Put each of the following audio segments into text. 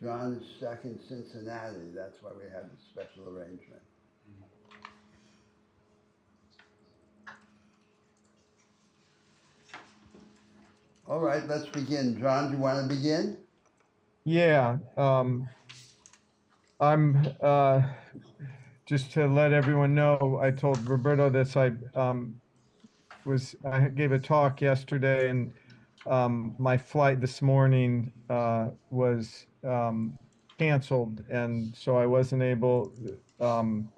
John is stuck in Cincinnati. That's why we have the special arrangement. All right, let's begin. John, do you want to begin? Yeah, I'm just to let everyone know, I told Roberto this. I gave a talk yesterday, and my flight this morning was canceled, and so I wasn't able um,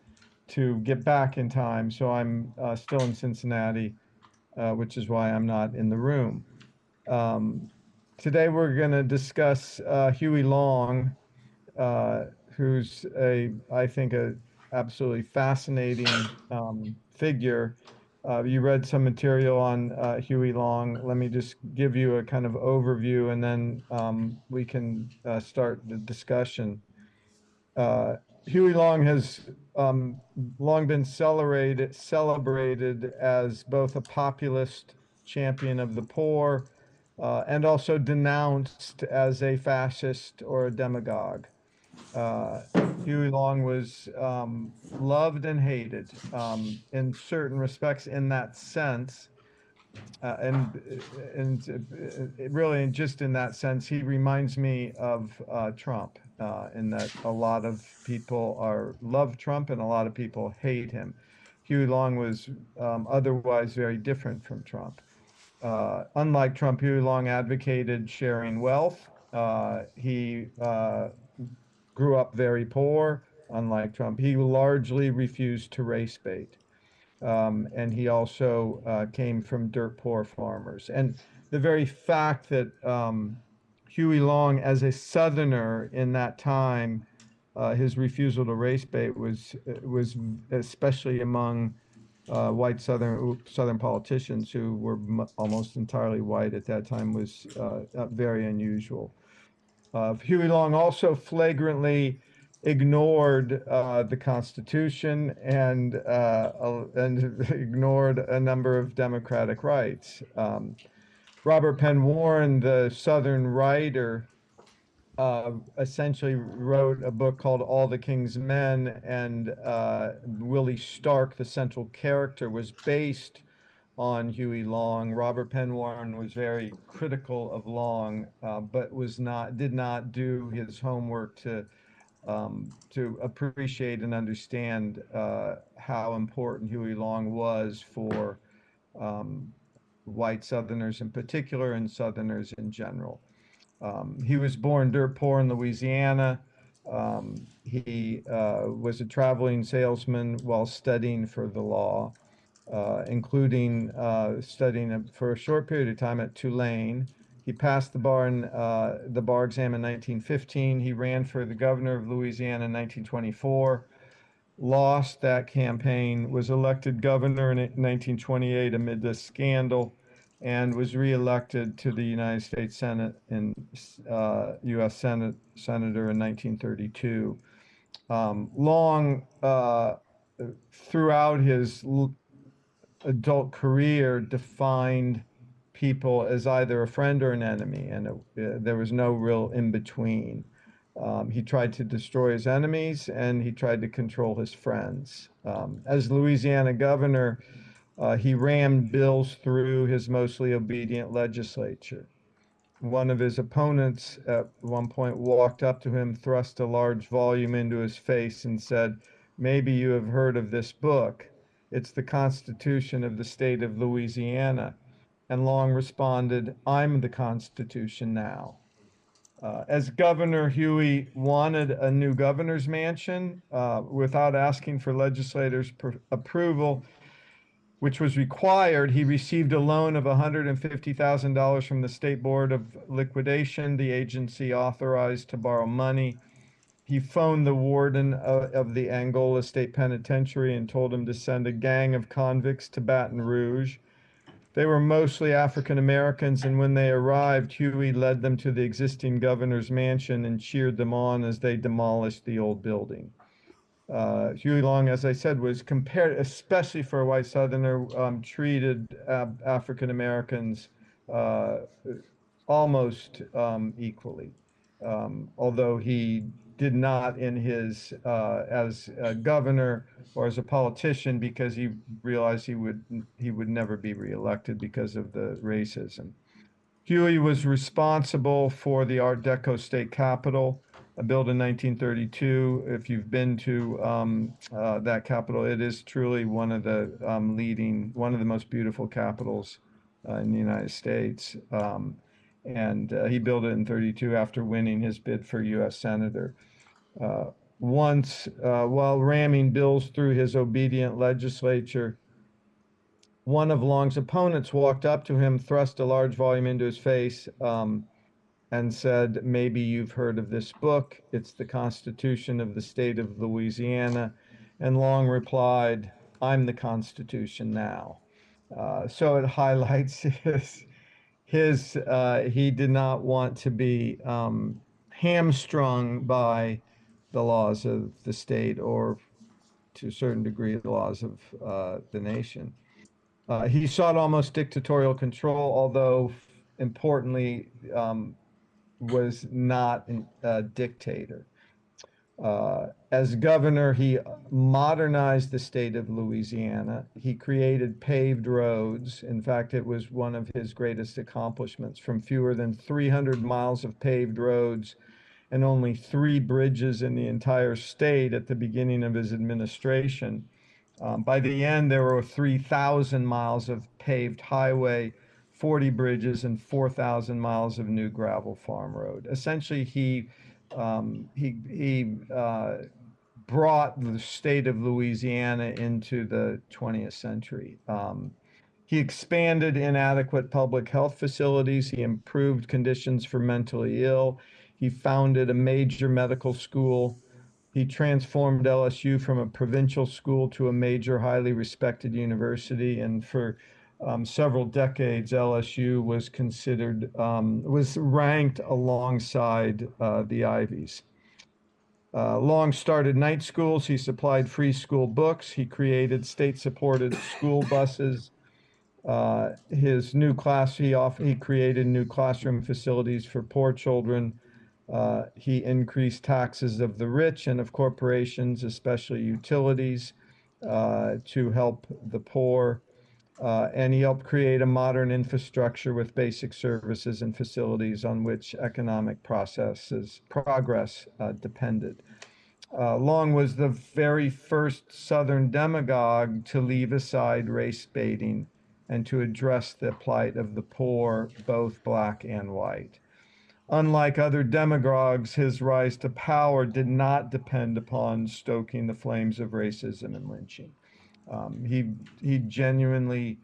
to get back in time. So I'm still in Cincinnati, which is why I'm not in the room. Um, Today we're going to discuss Huey Long, uh, who's I think, a absolutely fascinating figure. You read some material on Huey Long. Let me just give you a kind of overview, and then we can start the discussion. Uh, Huey Long has long been celebrated as both a populist champion of the poor and also denounced as a fascist or a demagogue. Uh, Huey Long was loved and hated in certain respects in that sense. Really, just in that sense, he reminds me of Trump in that a lot of people love Trump and a lot of people hate him. Huey Long was otherwise very different from Trump. Unlike Trump, Huey Long advocated sharing wealth. He grew up very poor, unlike Trump. He largely refused to race bait. And he also came from dirt poor farmers. And the very fact that Huey Long, as a Southerner in that time, his refusal to race bait was especially among white Southern politicians who were almost entirely white at that time was very unusual. Huey Long also flagrantly ignored the Constitution and ignored a number of democratic rights. Robert Penn Warren, the Southern writer, essentially wrote a book called All the King's Men, and Willie Stark, the central character, was based on Huey Long. Robert Penn Warren was very critical of Long, but did not do his homework to appreciate and understand how important Huey Long was for um, white Southerners in particular and Southerners in general. He was born dirt poor in Louisiana. He was a traveling salesman while studying for the law, including studying for a short period of time at Tulane. He passed the bar exam in 1915. He ran for the governor of Louisiana in 1924, lost that campaign, was elected governor in 1928 amid this scandal, and was reelected to the United States Senate in U.S. Senate senator in 1932. Long throughout his adult career defined people as either a friend or an enemy, and there was no real in between. He tried to destroy his enemies and he tried to control his friends. As Louisiana governor, he rammed bills through his mostly obedient legislature. One of his opponents at one point walked up to him, thrust a large volume into his face, and said, "Maybe you have heard of this book. It's the Constitution of the state of Louisiana." And Long responded, "I'm the Constitution now." As governor, Huey wanted a new governor's mansion without asking for legislators' approval, which was required. He received a loan of $150,000 from the State Board of Liquidation, the agency authorized to borrow money. He phoned the warden of the Angola State Penitentiary and told him to send a gang of convicts to Baton Rouge. They were mostly African Americans, and when they arrived, Huey led them to the existing governor's mansion and cheered them on as they demolished the old building. Huey Long, as I said, was compared, especially for a white Southerner, treated African Americans uh, almost equally. although he did not in his as a governor or as a politician, because he realized he would never be reelected because of the racism. Huey was responsible for the Art Deco State Capitol, built in 1932. If you've been to that capitol, it is truly one of the one of the most beautiful capitals in the United States. And he built it in 32 after winning his bid for U.S. Senator. Once, while ramming bills through his obedient legislature, one of Long's opponents walked up to him, thrust a large volume into his face, and said, "Maybe you've heard of this book. It's the Constitution of the State of Louisiana." And Long replied, "I'm the Constitution now." So it highlights he did not want to be hamstrung by the laws of the state, or to a certain degree the laws of the nation. He sought almost dictatorial control, although importantly, was not a dictator. As governor, he modernized the state of Louisiana. He created paved roads. In fact, it was one of his greatest accomplishments. From fewer than 300 miles of paved roads and only 3 bridges in the entire state at the beginning of his administration, by the end, there were 3,000 miles of paved highway, 40 bridges, and 4,000 miles of new gravel farm road. Essentially, he brought the state of Louisiana into the 20th century. He expanded inadequate public health facilities. He improved conditions for mentally ill. He founded a major medical school. He transformed LSU from a provincial school to a major, highly respected university. And for several decades, LSU was ranked alongside the Ivies. Long started night schools. He supplied free school books. He created state-supported school buses. He created new classroom facilities for poor children. He increased taxes of the rich and of corporations, especially utilities, to help the poor. And he helped create a modern infrastructure with basic services and facilities on which economic progress depended. Long was the very first Southern demagogue to leave aside race baiting and to address the plight of the poor, both black and white. Unlike other demagogues, his rise to power did not depend upon stoking the flames of racism and lynching. He genuinely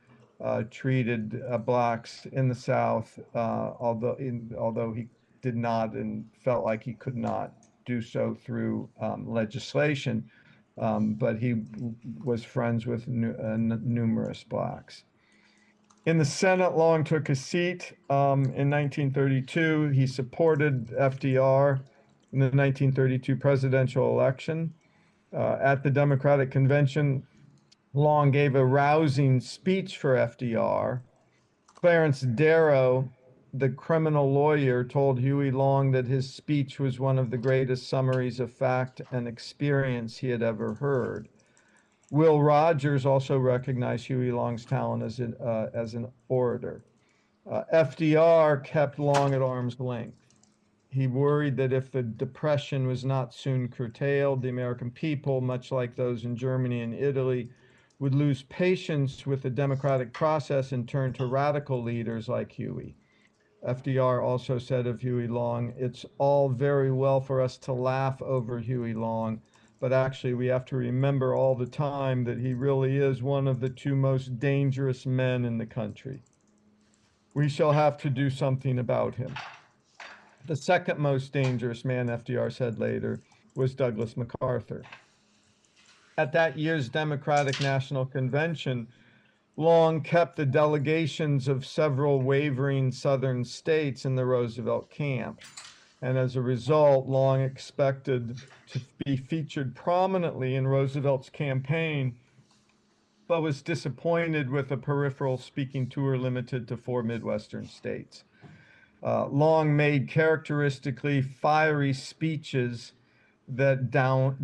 treated blacks in the South, although he did not and felt like he could not do so through legislation, but he was friends with numerous blacks. In the Senate, Long took a seat in 1932. He supported FDR in the 1932 presidential election. At the Democratic Convention, Long gave a rousing speech for FDR. Clarence Darrow, the criminal lawyer, told Huey Long that his speech was one of the greatest summaries of fact and experience he had ever heard. Will Rogers also recognized Huey Long's talent as an orator. FDR kept Long at arm's length. He worried that if the Depression was not soon curtailed, the American people, much like those in Germany and Italy, would lose patience with the democratic process and turn to radical leaders like Huey. FDR also said of Huey Long, "It's all very well for us to laugh over Huey Long, but actually we have to remember all the time that he really is one of the 2 most dangerous men in the country. We shall have to do something about him." The second most dangerous man, FDR said later, was Douglas MacArthur. At that year's Democratic National Convention, Long kept the delegations of several wavering Southern states in the Roosevelt camp. And as a result, Long expected to be featured prominently in Roosevelt's campaign, but was disappointed with a peripheral speaking tour limited to 4 Midwestern states. Long made characteristically fiery speeches that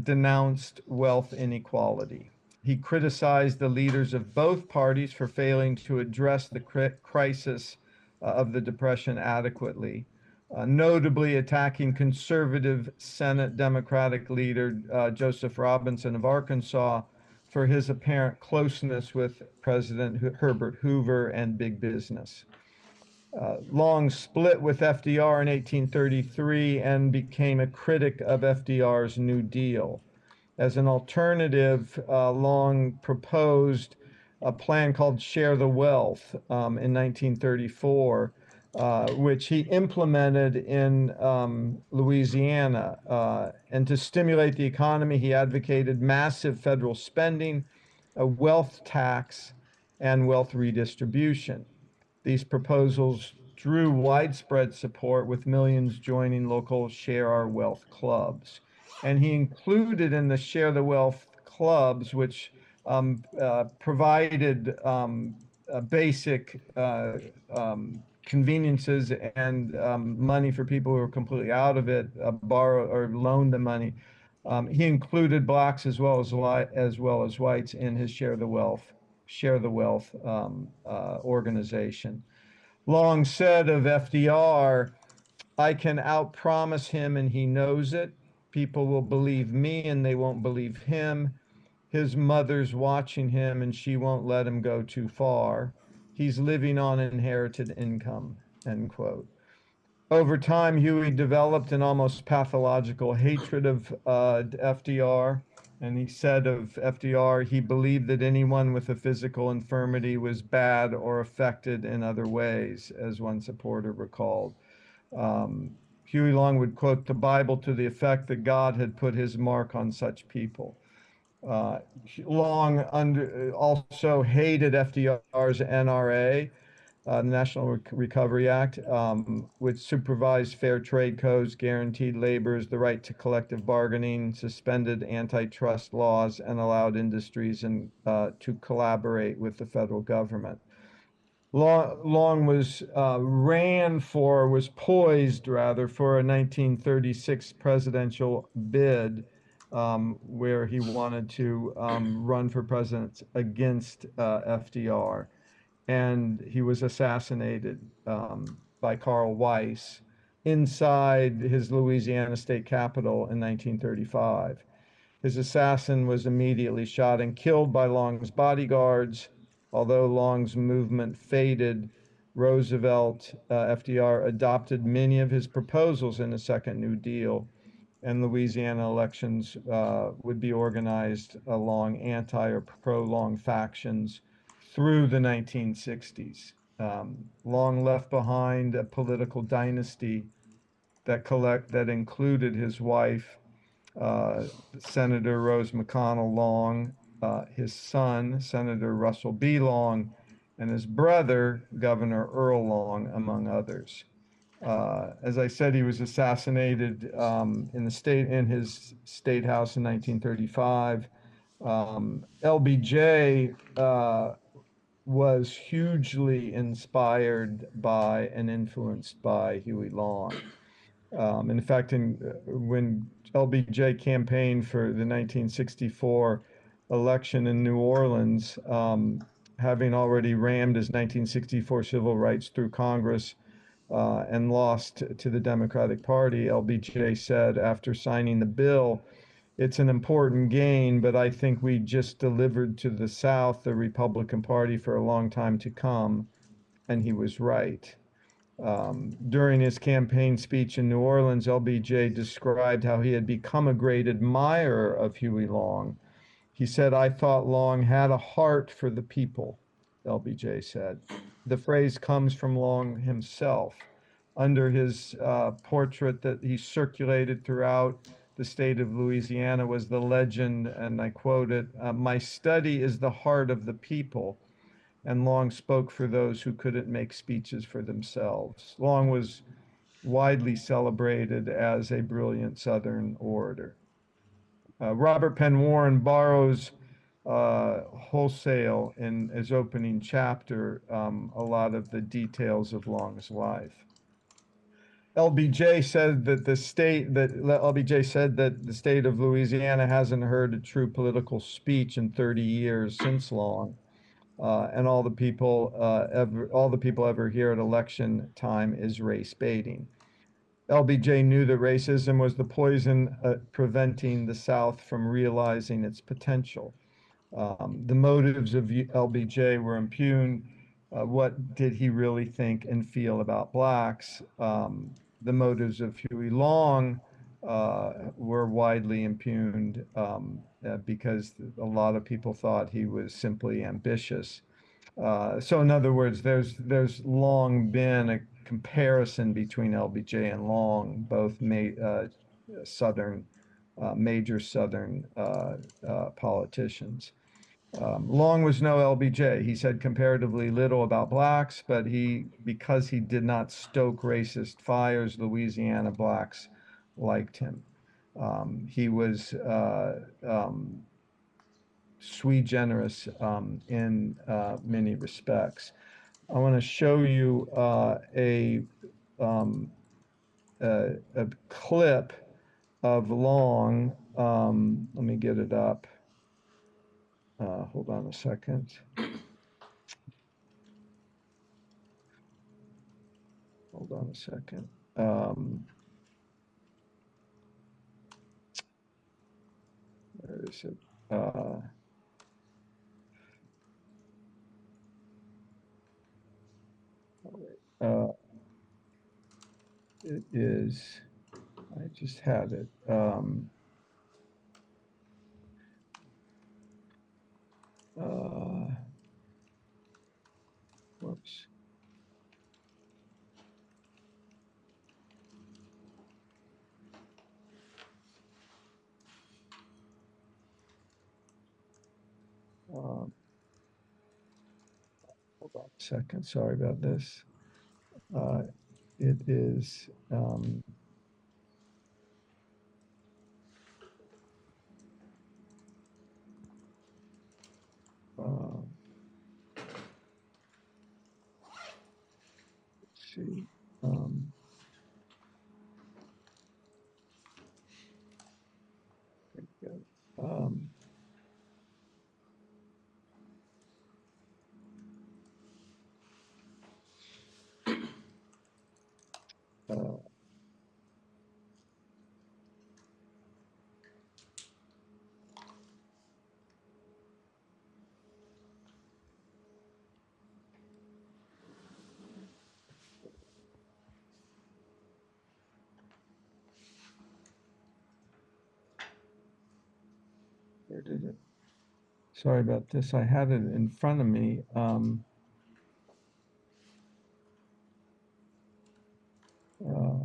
denounced wealth inequality. He criticized the leaders of both parties for failing to address the crisis of the Depression adequately, notably attacking conservative Senate Democratic leader Joseph Robinson of Arkansas for his apparent closeness with President Herbert Hoover and big business. Long split with FDR in 1833 and became a critic of FDR's New Deal. As an alternative, Long proposed a plan called Share the Wealth in 1934, which he implemented in Louisiana. And to stimulate the economy, he advocated massive federal spending, a wealth tax, and wealth redistribution. These proposals drew widespread support, with millions joining local Share Our Wealth clubs. And he included in the Share the Wealth clubs, which provided basic conveniences and money for people who were completely out of it, borrow or loan the money. He included blacks as well as whites in his Share the Wealth organization. Long said of FDR, I can outpromise him and he knows it. People will believe me and they won't believe him. His mother's watching him and she won't let him go too far. He's living on inherited income, end quote. Over time, Huey developed an almost pathological hatred of FDR. And he said of FDR, he believed that anyone with a physical infirmity was bad or affected in other ways, as one supporter recalled. Huey Long would quote the Bible to the effect that God had put his mark on such people. Long also hated FDR's NRA, National Recovery Act, which supervised fair trade codes, guaranteed laborers the right to collective bargaining, suspended antitrust laws, and allowed industries to collaborate with the federal government. Long was poised rather for a 1936 presidential bid, where he wanted to run for president against FDR. And he was assassinated by Carl Weiss inside his Louisiana state capitol in 1935. His assassin was immediately shot and killed by Long's bodyguards. Although Long's movement faded, Roosevelt, FDR, adopted many of his proposals in the Second New Deal, and Louisiana elections would be organized along anti or pro-Long factions through the 1960s. Long left behind a political dynasty that included his wife, Senator Rose McConnell Long, his son, Senator Russell B. Long, and his brother, Governor Earl Long, among others. As I said, he was assassinated in his state house in 1935. LBJ was hugely inspired by and influenced by Huey Long. In fact, when LBJ campaigned for the 1964 election in New Orleans, having already rammed his 1964 civil rights through Congress and lost to the Democratic Party, LBJ said after signing the bill, it's an important gain, but I think we just delivered to the South, the Republican Party, for a long time to come. And he was right. During his campaign speech in New Orleans, LBJ described how he had become a great admirer of Huey Long. He said, I thought Long had a heart for the people, LBJ said. The phrase comes from Long himself. Under his portrait that he circulated throughout the state of Louisiana was the legend, and I quote it, my study is the heart of the people. And Long spoke for those who couldn't make speeches for themselves. Long was widely celebrated as a brilliant Southern orator. Robert Penn Warren borrows wholesale in his opening chapter a lot of the details of Long's life. LBJ said that LBJ said that the state of Louisiana hasn't heard a true political speech in 30 years since Long. And all the people ever hear at election time is race baiting. LBJ knew that racism was the poison preventing the South from realizing its potential. The motives of LBJ were impugned. What did he really think and feel about blacks? The motives of Huey Long were widely impugned because a lot of people thought he was simply ambitious. So in other words, there's long been a comparison between LBJ and Long, both Southern major Southern politicians. Long was no LBJ. He said comparatively little about blacks, but because he did not stoke racist fires, Louisiana blacks liked him. He was sui generis in many respects. I want to show you um, a clip of Long. Let me get it up. Hold on a second. Hold on a second. Where is it? It is, I just had it. Whoops. Hold on a second. Sorry about this. It is. Let's see. Um, uh, where did it? Sorry about this. I had it in front of me. Uh,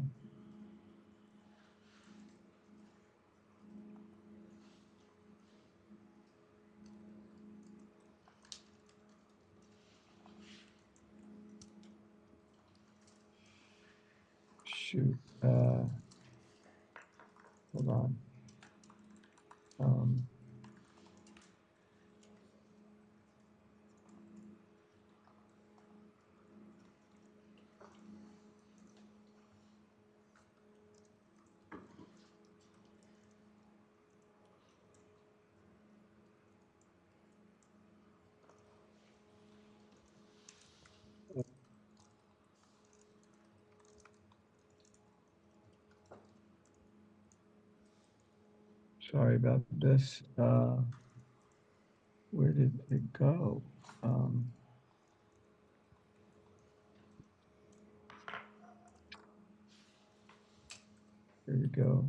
Shoot. Hold on. Sorry about this. Where did it go? Here we go.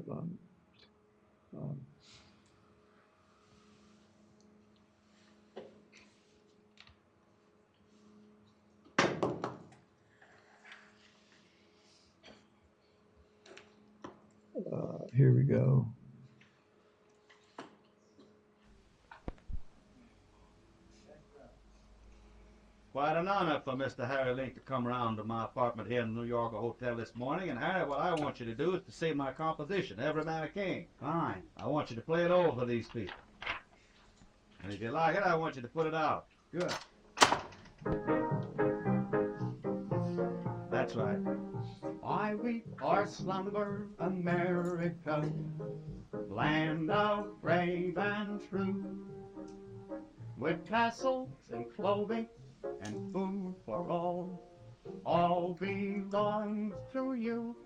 hold on. Um, Here we go. Quite an honor for Mr. Harry Link to come around to my apartment here in the New Yorker Hotel this morning. And Harry, what I want you to do is to see my composition, Every Man a King. Fine. I want you to play it over for these people. And if you like it, I want you to put it out. Good. That's right. I weep or slumber, America, land of brave and true, with castles and clothing and food for all belongs to you.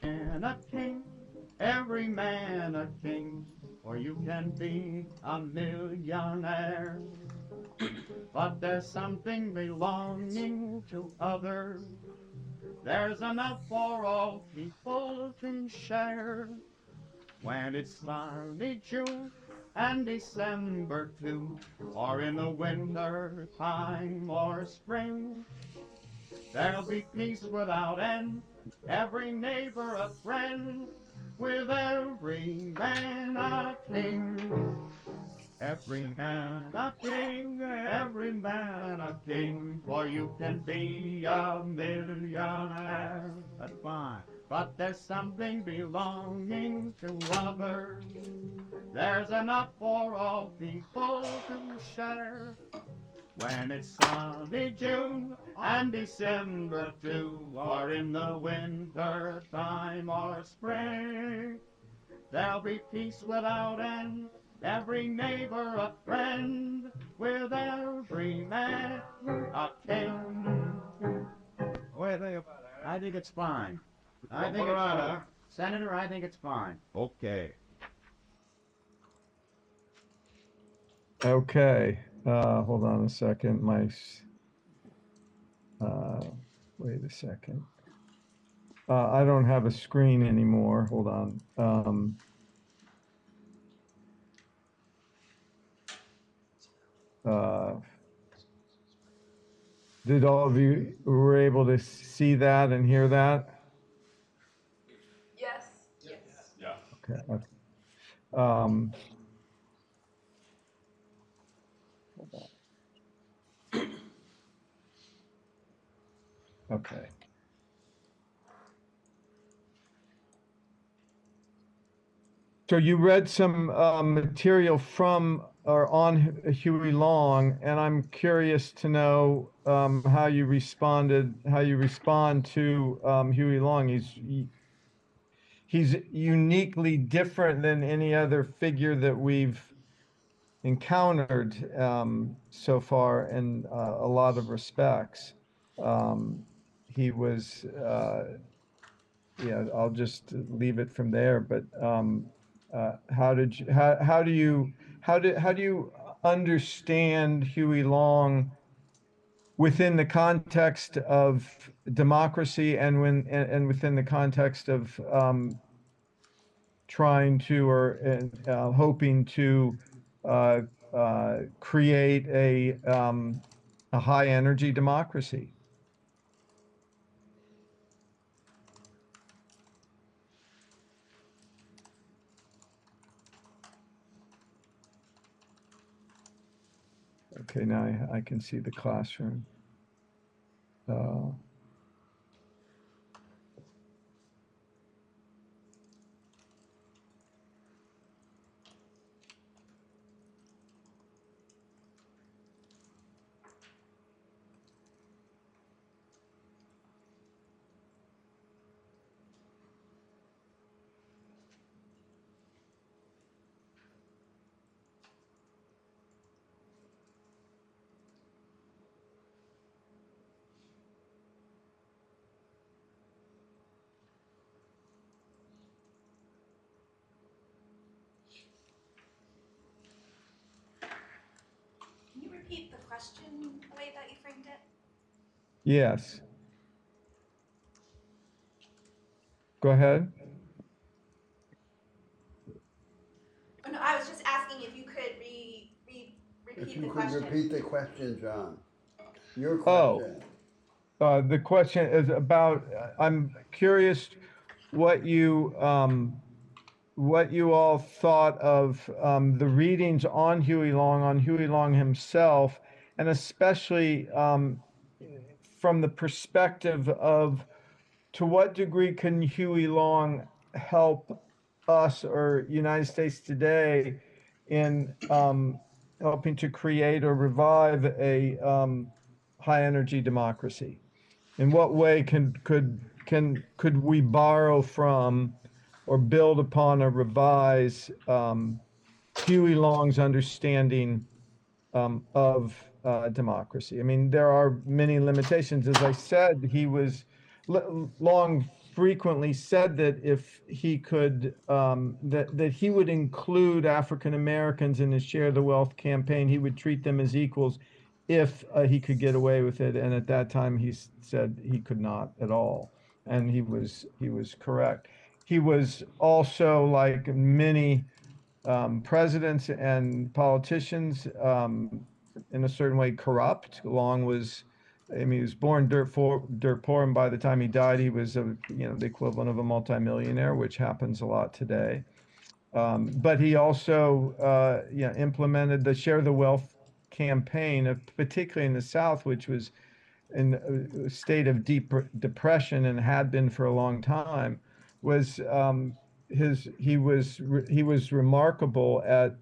And a king, every man a king, or you can be a millionaire. But there's something belonging to others. There's enough for all people to share. When it's sunny June and December too, or in the winter time or spring, there'll be peace without end, every neighbor a friend, with every man a king. Every man a king, every man a king, for you can be a millionaire. That's fine. But there's something belonging to others. There's enough for all people to share. When it's sunny June and December too, or in the winter time or spring, there'll be peace without end, every neighbor a friend, with every man a king. What do you think about that? I think it's fine. I think it's fine. Senator, I think it's fine. Okay. Okay, hold on a second. Wait a second. I don't have a screen anymore. Hold on. Did all of you were able to see that and hear that? Yes. Okay. Um, okay. So you read some material from or on Huey Long, and I'm curious to know how you respond to Huey Long. He's uniquely different than any other figure that we've encountered so far in a lot of respects. He was, yeah, I'll just leave it from there. But how do you understand Huey Long within the context of democracy and within the context of trying to or hoping to create a high energy democracy? Okay, now I can see the classroom. Can you repeat the question the way that you framed it? Yes. Go ahead. asking if you could If repeat you the could question. repeat the question, John. Your Oh. question. The question is about, I'm curious what you all thought of the readings on Huey Long himself, and especially from the perspective of to what degree can Huey Long help us or United States today in helping to create or revive a high energy democracy? In what way could we borrow from or build upon or revise Huey Long's understanding of democracy? I mean, there are many limitations. As I said, Long frequently said that if he could, that he would include African Americans in his Share the Wealth campaign. He would treat them as equals if he could get away with it. And at that time, he said he could not at all, and he was correct. He was also, like many presidents and politicians, in a certain way, corrupt. Long was, I mean, he was born dirt poor, and by the time he died, he was the equivalent of a multimillionaire, which happens a lot today. But he also, implemented the Share the Wealth campaign, particularly in the South, which was in a state of deep depression and had been for a long time. Was he was remarkable at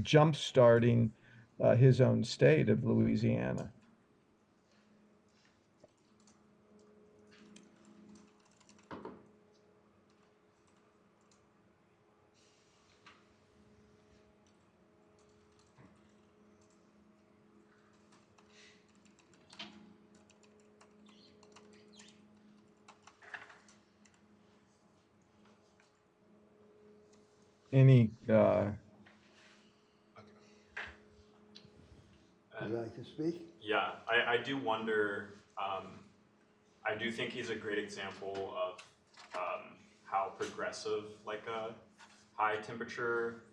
jump starting his own state of Louisiana. Any Would you like to speak? Yeah, I do wonder, I do think he's a great example of how progressive like a high temperature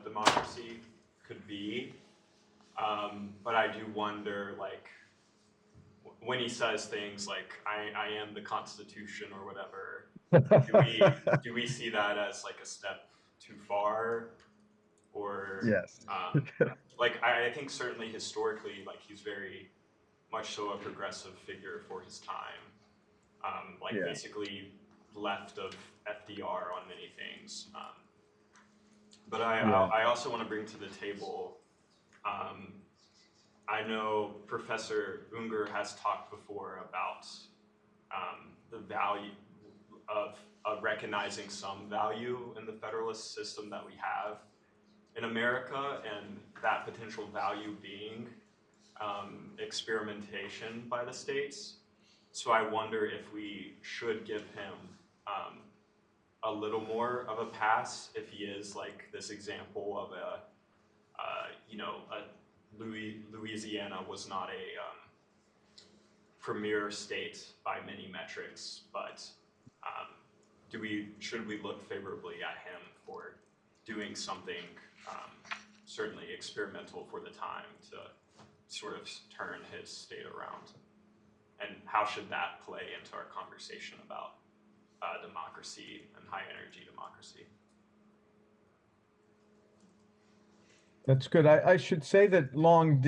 democracy could be. But I do wonder, like, when he says things like, I am the Constitution or whatever, do we see that as like a step too far? Or, Yes. like, I think certainly historically, like, he's very much so a progressive figure for his time. Yeah. Basically left of FDR on many things. But I also want to bring to the table, I know Professor Unger has talked before about the value of recognizing some value in the federalist system that we have in America, and that potential value being experimentation by the states. So I wonder if we should give him a little more of a pass if he is like this example of Louisiana was not a premier state by many metrics, but should we look favorably at him for doing something certainly experimental for the time to sort of turn his state around? And how should that play into our conversation about democracy and high energy democracy? That's good. I should say that Long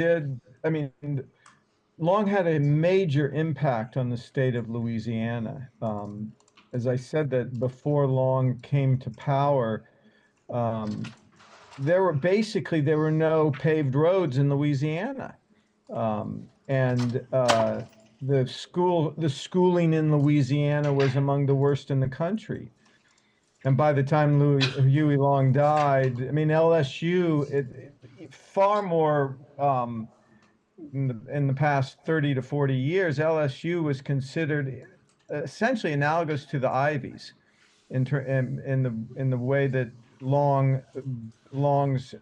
had a major impact on the state of Louisiana. As I said, that before Long came to power, there were no paved roads in Louisiana. And the schooling in Louisiana was among the worst in the country. And by the time Huey Long died, I mean, LSU, far more in the past 30 to 40 years, LSU was considered essentially analogous to the Ivies in the way that Long's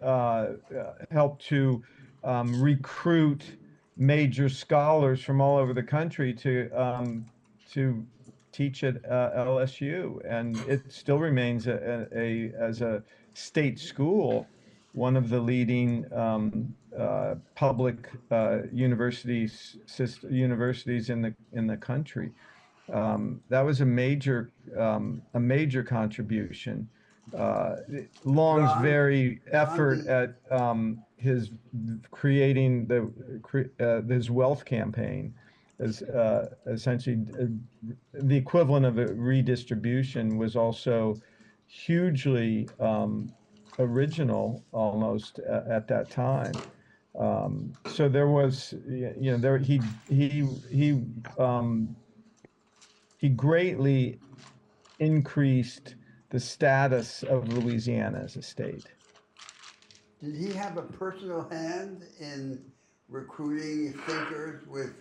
helped to recruit major scholars from all over the country to teach at LSU, and it still remains as a state school. one of the leading public universities in the country. That was a major contribution. Long's John? very effort John, at his creating his wealth campaign as essentially the equivalent of a redistribution was also hugely original almost at that time. So there was, you know, he greatly increased the status of Louisiana as a state. did he have a personal hand in recruiting thinkers with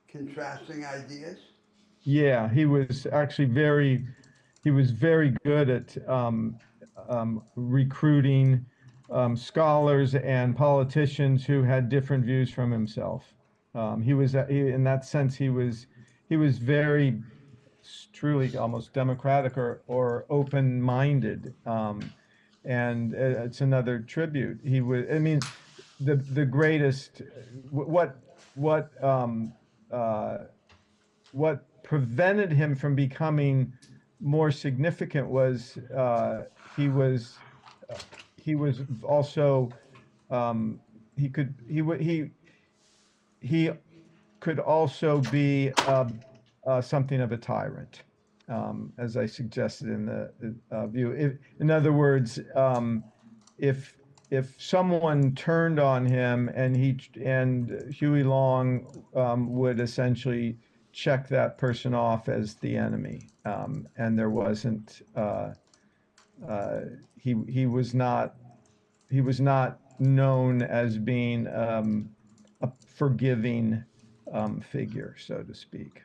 contrasting ideas? Yeah, he was actually he was very good at recruiting scholars and politicians who had different views from himself. In that sense, he was very truly almost democratic or open-minded. And it's another tribute. He was, I mean, the greatest, what prevented him from becoming more significant was he was also he could also be something of a tyrant, as I suggested in the view. In other words, if someone turned on him and Huey Long would essentially check that person off as the enemy, and there wasn't he was not known as being a forgiving figure, so to speak.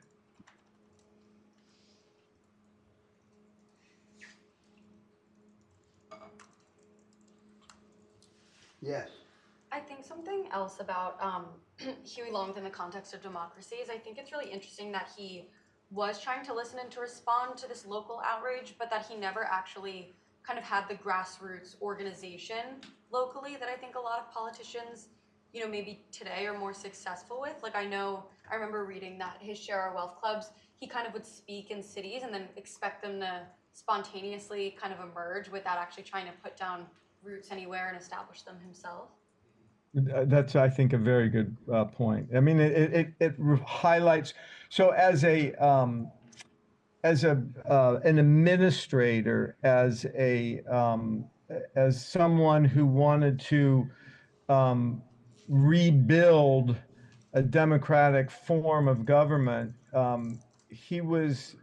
Yes. I think something else about Huey Long within the context of democracy is I think it's really interesting that he was trying to listen and to respond to this local outrage, but that he never actually kind of had the grassroots organization locally that I think a lot of politicians, you know, maybe today are more successful with. Like I remember reading that his share our wealth clubs, he kind of would speak in cities and then expect them to spontaneously kind of emerge without actually trying to put down roots anywhere and establish them himself. That's, I think, a very good point. I mean, it highlights. So as an administrator, as someone who wanted to rebuild a democratic form of government, he was.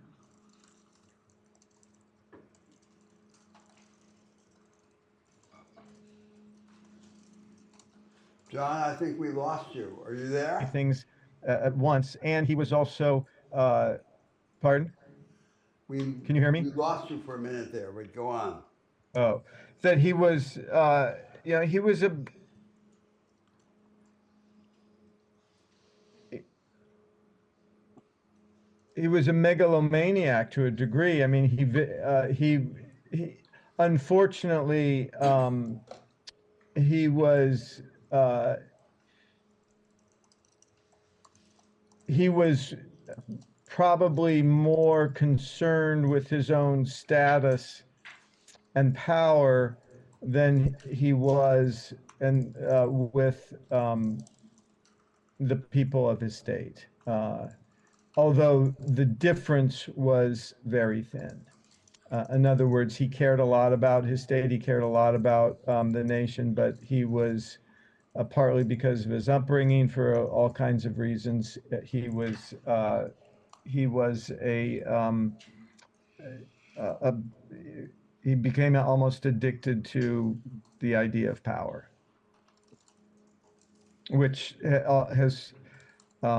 John, I think we lost you. Are you there? Things at once, and he was also. Pardon? Can you hear me? We lost you for a minute there, but go on. Oh, that he was. He was a megalomaniac to a degree. I mean, he unfortunately he was. He was probably more concerned with his own status and power than he was with the people of his state. Although the difference was very thin. In other words, he cared a lot about his state, he cared a lot about the nation, but he was partly because of his upbringing, for all kinds of reasons, he became almost addicted to the idea of power, which has a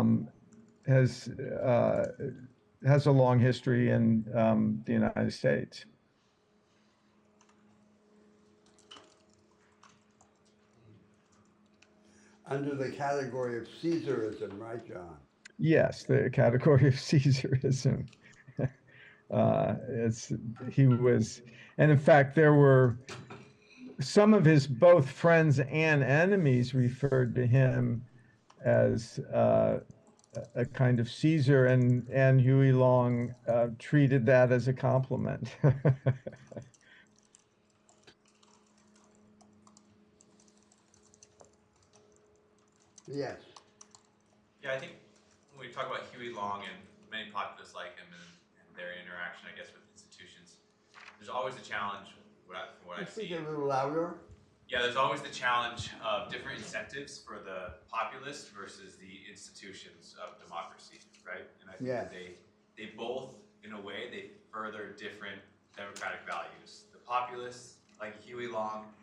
long history in the United States. Under the category of Caesarism, right, John? Yes, the category of Caesarism. He was, and in fact, there were some of his both friends and enemies referred to him as a kind of Caesar, and Huey Long treated that as a compliment. Yes. Yeah, I think when we talk about Huey Long and many populists like him and their interaction, I guess, with institutions, there's always a challenge. From what I Speak see, a little louder. yeah, there's always the challenge of different incentives for the populace versus the institutions of democracy, right? And I think Yeah. that they both, in a way, they further different democratic values. The populists, like Huey Long,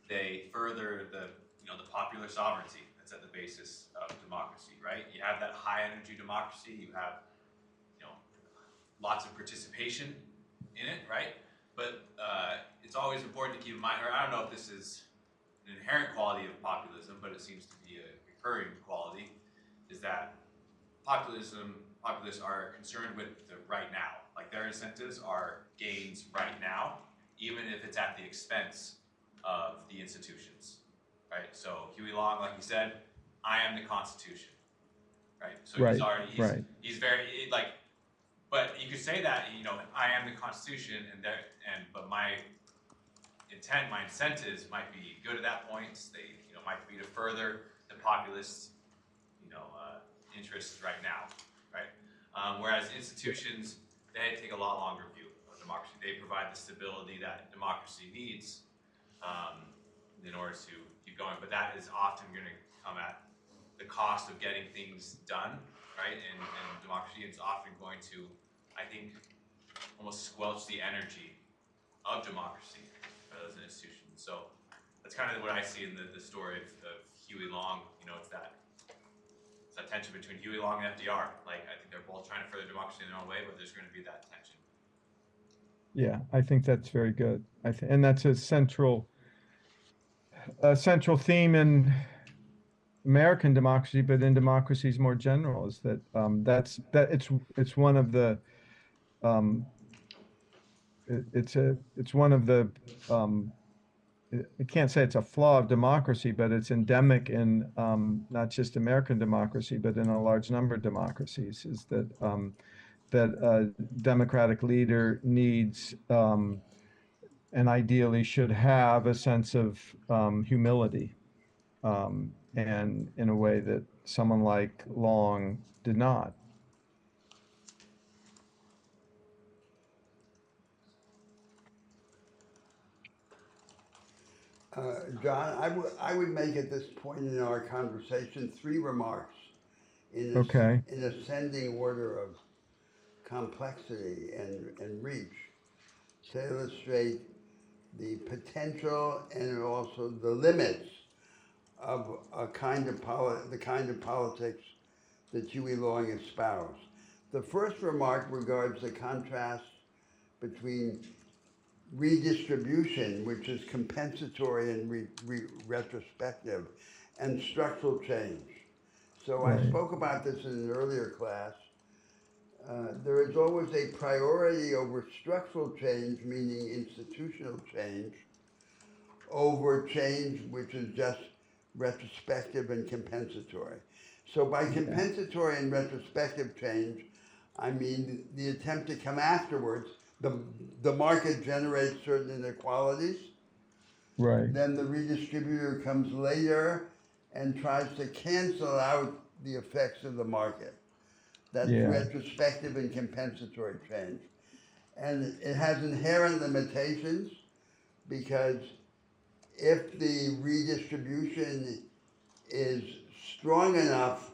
they further the the popular sovereignty that's at the basis of democracy, right? You have that high energy democracy. You have lots of participation in it, right? But it's always important to keep in mind, or I don't know if this is an inherent quality of populism, but it seems to be a recurring quality, is that populists are concerned with the right now. Like their incentives are gains right now, even if it's at the expense of the institutions, right? So Huey Long, like he said, I am the Constitution, right? So Right, he's already, right. he's very, like, but you could say that, I am the Constitution, but my intent, my incentives might be good at that point. They, might be to further the populist, interests right now, right? Whereas institutions, they take a lot longer view of democracy. They provide the stability that democracy needs in order to keep going. But that is often going to come at the cost of getting things done, right? And democracy is often going to, I think, almost squelch the energy of democracy as an institution. So that's kind of what I see in the story of Huey Long. It's that tension between Huey Long and FDR. Like, I think they're both trying to further democracy in their own way, but there's going to be that tension. Yeah, I think that's very good. And that's a central theme in American democracy, but in democracies more general, is that it's one of the it's one of the I can't say it's a flaw of democracy, but it's endemic in not just American democracy, but in a large number of democracies, is that that a democratic leader needs and ideally should have a sense of humility, and in a way that someone like Long did not. John, I would make at this point in our conversation 3 remarks in Okay. in ascending order of complexity and reach to illustrate the potential and also the limits of the kind of politics that Huey Long espoused. The first remark regards the contrast between redistribution, which is compensatory and retrospective, and structural change. So Right. I spoke about this in an earlier class. There is always a priority over structural change, meaning institutional change, over change which is just retrospective and compensatory. So by compensatory and retrospective change, I mean the attempt to come afterwards. The market generates certain inequalities. Right. Then the redistributor comes later and tries to cancel out the effects of the market. That's Yeah. retrospective and compensatory change. And it has inherent limitations because if the redistribution is strong enough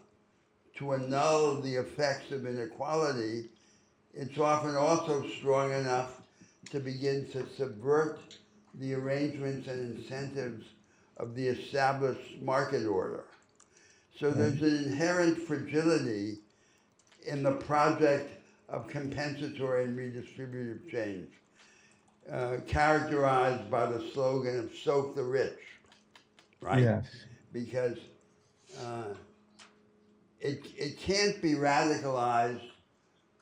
to annul the effects of inequality, it's often also strong enough to begin to subvert the arrangements and incentives of the established market order. So there's an inherent fragility in the project of compensatory and redistributive change, characterized by the slogan of "soak the rich," right? Yes. Because it can't be radicalized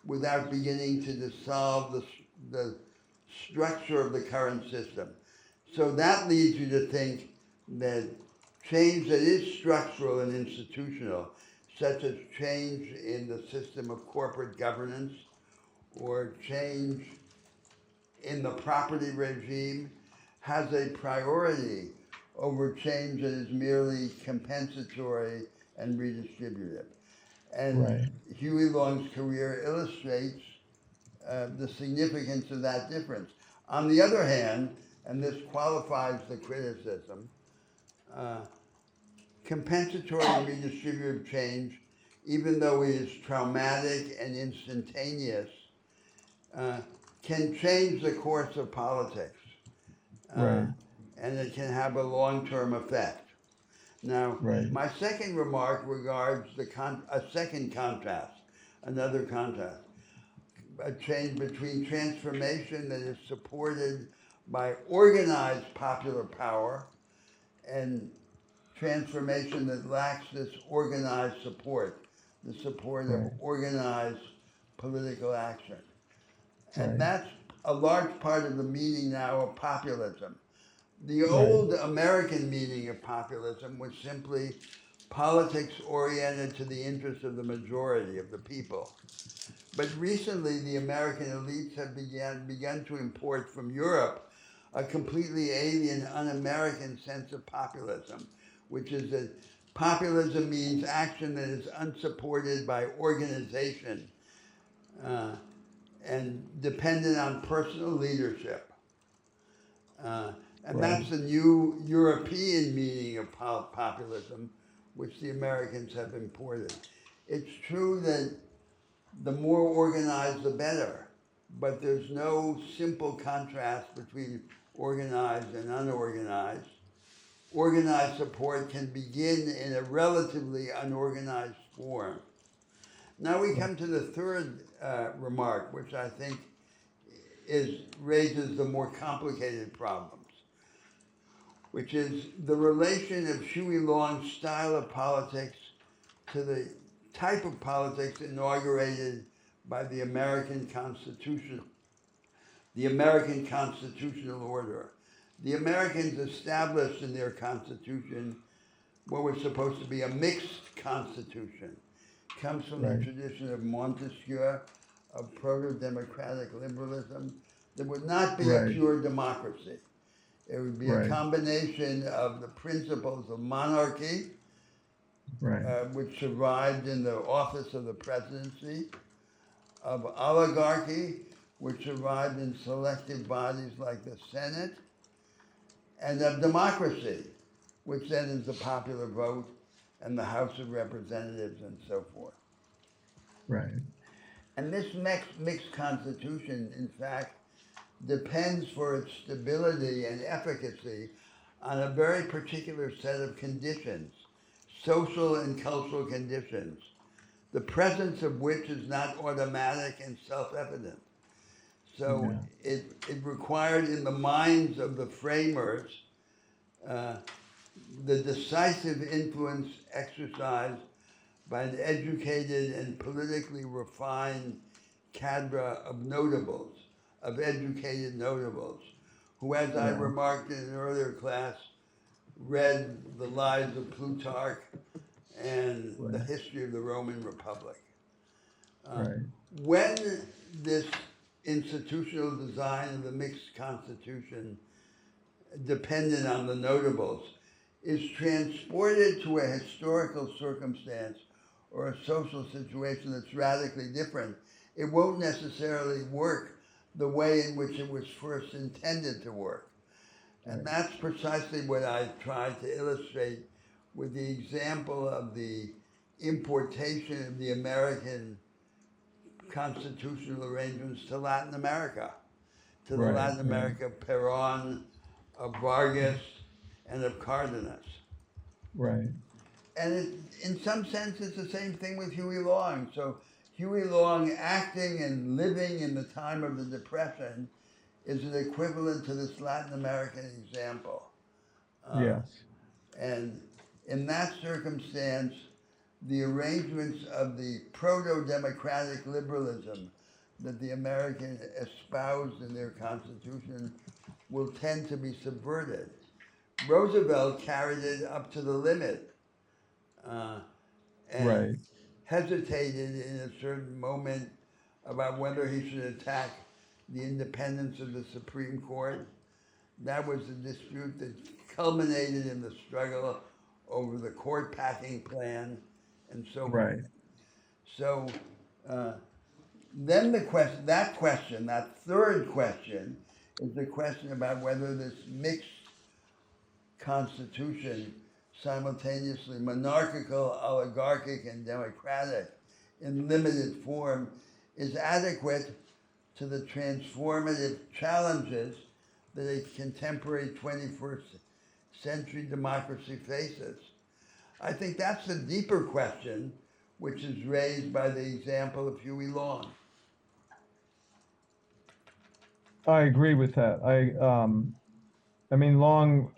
without beginning to dissolve the structure of the current system. So that leads you to think that change that is structural and institutional, such as change in the system of corporate governance or change in the property regime, has a priority over change that is merely compensatory and redistributive. And Right. Huey Long's career illustrates the significance of that difference. On the other hand, and this qualifies the criticism, compensatory and redistributive change, even though it is traumatic and instantaneous, can change the course of politics. Right. And it can have a long-term effect. Now, Right. my second remark regards a second contrast, another contrast, a change between transformation that is supported by organized popular power and transformation that lacks this organized support, the support of Right. organized political action. And Right. that's a large part of the meaning now of populism. The Right. old American meaning of populism was simply politics oriented to the interests of the majority of the people. But recently, the American elites have begun to import from Europe a completely alien, un-American sense of populism, which is that populism means action that is unsupported by organization and dependent on personal leadership. And Right. that's the new European meaning of populism, which the Americans have imported. It's true that the more organized, the better, but there's no simple contrast between organized and unorganized. Organized support can begin in a relatively unorganized form. Now we come to the third remark, which I think raises the more complicated problems, which is the relation of Huey Long's style of politics to the type of politics inaugurated by the American Constitution, the American constitutional order. The Americans established in their Constitution what was supposed to be a mixed constitution. It comes from Right. the tradition of Montesquieu, of proto-democratic liberalism. There would not be a Right. pure democracy. It would be Right. a combination of the principles of monarchy, Right. which survived in the office of the presidency, of oligarchy, which survived in selective bodies like the Senate, and of democracy, which then is the popular vote and the House of Representatives and so forth. Right. And this mixed constitution, in fact, depends for its stability and efficacy on a very particular set of conditions, social and cultural conditions, the presence of which is not automatic and self-evident. So it required in the minds of the framers the decisive influence exercised by an educated and politically refined cadre of notables, of educated notables, who, as I remarked in an earlier class, read the lives of Plutarch and the history of the Roman Republic. Right. When this institutional design of the mixed constitution, dependent on the notables, is transported to a historical circumstance or a social situation that's radically different, it won't necessarily work the way in which it was first intended to work. And that's precisely what I tried to illustrate with the example of the importation of the American constitutional arrangements to Latin America, to the Right, Latin right. America of Perón, of Vargas, and of Cardenas. Right. And in some sense, it's the same thing with Huey Long. So Huey Long acting and living in the time of the Depression is an equivalent to this Latin American example. Yes. And in that circumstance, the arrangements of the proto-democratic liberalism that the Americans espoused in their Constitution will tend to be subverted. Roosevelt carried it up to the limit, and Right. hesitated in a certain moment about whether he should attack the independence of the Supreme Court. That was the dispute that culminated in the struggle over the court packing plan and so forth. Right. So then that third question, is the question about whether this mixed constitution, simultaneously monarchical, oligarchic, and democratic in limited form, is adequate to the transformative challenges that a contemporary 21st century democracy faces. I think that's the deeper question, which is raised by the example of Huey Long. I agree with that. I mean, Long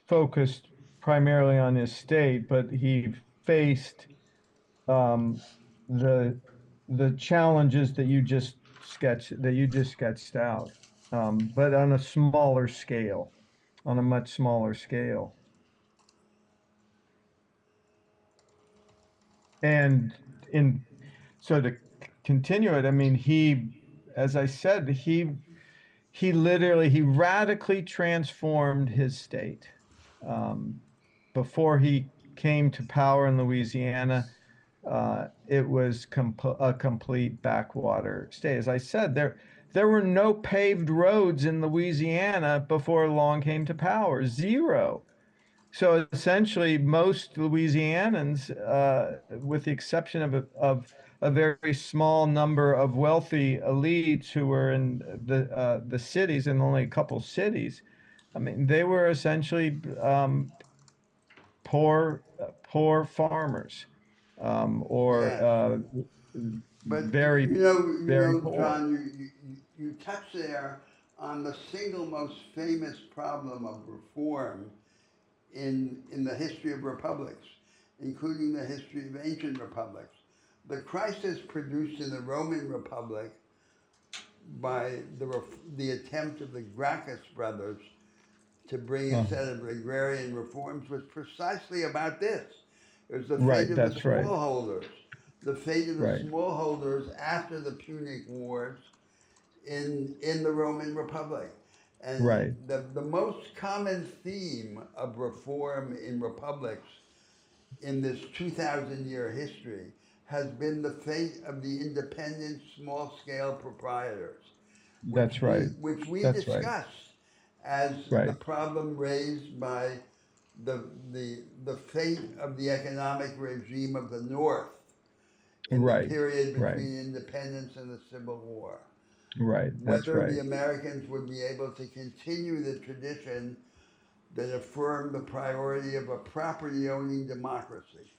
focused primarily on his state, but he faced the challenges that you just sketched out, but on a smaller scale, on a much smaller scale. And so to continue it, I mean, as I said, he radically transformed his state. Before he came to power in Louisiana, it was a complete backwater state. As I said, there were no paved roads in Louisiana before Long came to power. Zero. So essentially, most Louisianans, with the exception of a very small number of wealthy elites who were in the cities, and only a couple cities, I mean, they were essentially poor farmers, or Yes. But very very poor. John, you touch there on the single most famous problem of reform in the history of republics, including the history of ancient republics. The crisis produced in the Roman Republic by the attempt of the Gracchus brothers to bring a set of agrarian reforms was precisely about this. It was the fate of the smallholders. The fate of the smallholders after the Punic Wars in the Roman Republic. And the most common theme of reform in republics in this 2,000-year history has been the fate of the independent small-scale proprietors. Which we discussed as the problem raised by the fate of the economic regime of the North in the period between independence and the Civil War. Whether the Americans would be able to continue the tradition that affirmed the priority of a property-owning democracy,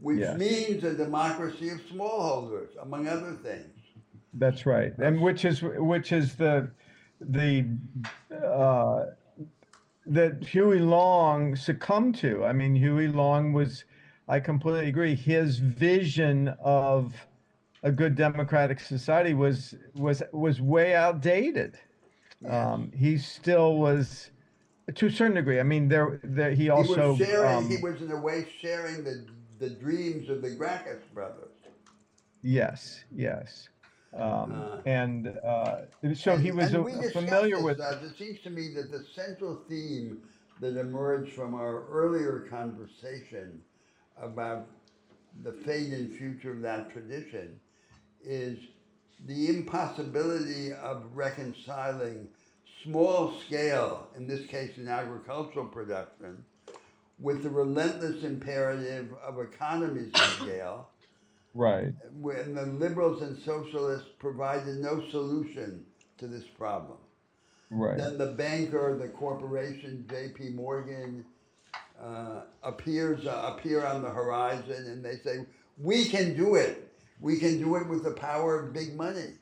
which means a democracy of smallholders, among other things. That's right, and which is the that Huey Long succumbed to. I mean, Huey Long was, I completely agree, his vision of a good democratic society was way outdated. He still was, to a certain degree. I mean, he also he was in a way sharing the dreams of the Gracchus brothers. Yes. So he was familiar with. It seems to me that the central theme that emerged from our earlier conversation about the fate and future of that tradition is the impossibility of reconciling small scale, in this case in agricultural production, with the relentless imperative of economies of scale. When the liberals and socialists provided no solution to this problem. Then the banker, the corporation, J.P. Morgan, appear on the horizon, and they say, we can do it. We can do it with the power of big money.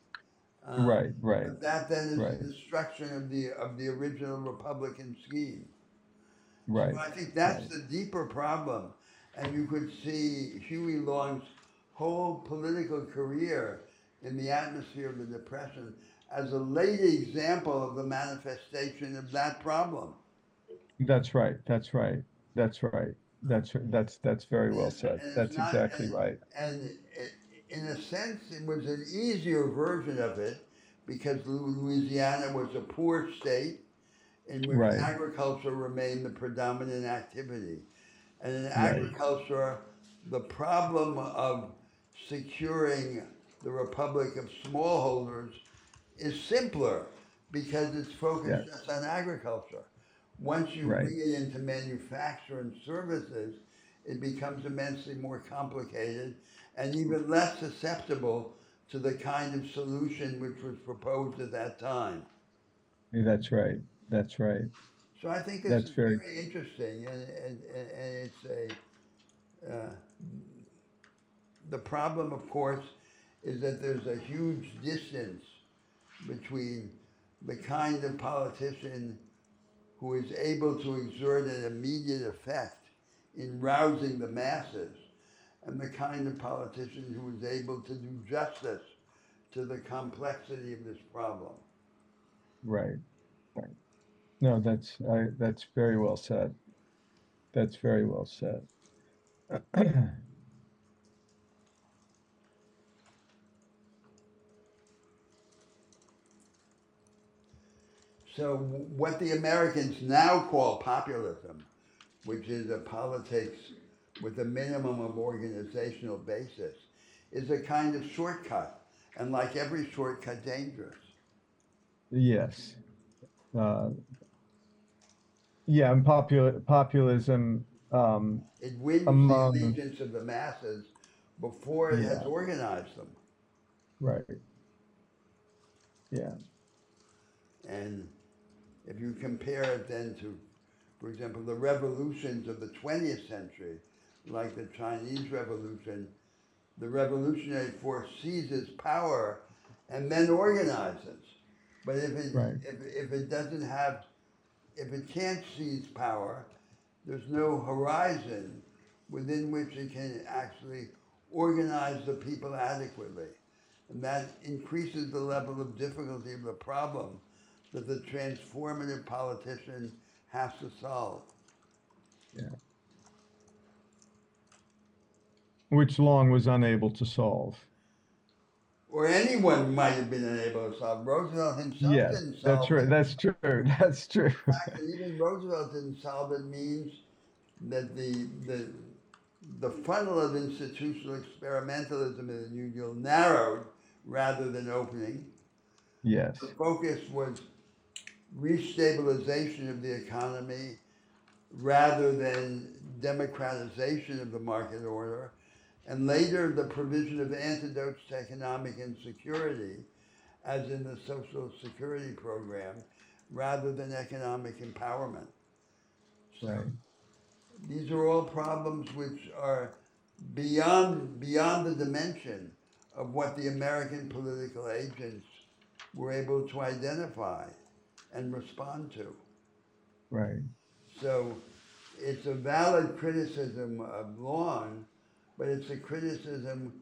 But that then is the destruction of the original Republican scheme. So I think that's the deeper problem. And you could see Huey Long's whole political career in the atmosphere of the Depression as a late example of the manifestation of that problem. That's right. That's right. That's right. That's very well said. And it's That's not, exactly right. and in a sense, it was an easier version of it because Louisiana was a poor state in which Right. agriculture remained the predominant activity. And in Right. agriculture, the problem of securing the Republic of Smallholders is simpler because it's focused Yes. just on agriculture. Once you Right. bring it into manufacture and services, it becomes immensely more complicated and even less susceptible to the kind of solution which was proposed at that time. That's right. That's right. So I think this That's is very, very interesting, and it's the problem, of course, is that there's a huge distance between the kind of politician who is able to exert an immediate effect in rousing the masses and the kind of politician who is able to do justice to the complexity of this problem. right. Right. No, that's very well said. That's very well said. So what the Americans now call populism, which is a politics with a minimum of organizational basis, is a kind of shortcut, and like every shortcut, dangerous. Yes. Uh, yeah, and populism, It wins the among, allegiance of the masses before it has yeah, organized them. right. Yeah. And if you compare it then to, for example, the revolutions of the 20th century, like the Chinese Revolution, the revolutionary force seizes power and then organizes. But Right. if it doesn't have, if it can't seize power, there's no horizon within which it can actually organize the people adequately. And that increases the level of difficulty of the problem that the transformative politician has to solve. Yeah. Which Long was unable to solve. Or anyone might have been unable to solve. Roosevelt himself Yes, didn't that's solve right. it. That's true. That's true. The fact that even Roosevelt didn't solve it means that the funnel of institutional experimentalism in the New Deal narrowed rather than opening. Yes. The focus was restabilization of the economy rather than democratization of the market order, and later the provision of antidotes to economic insecurity, as in the Social Security program, rather than economic empowerment. So Right. these are all problems which are beyond the dimension of what the American political agents were able to identify and respond to. Right. So it's a valid criticism of Long, but it's a criticism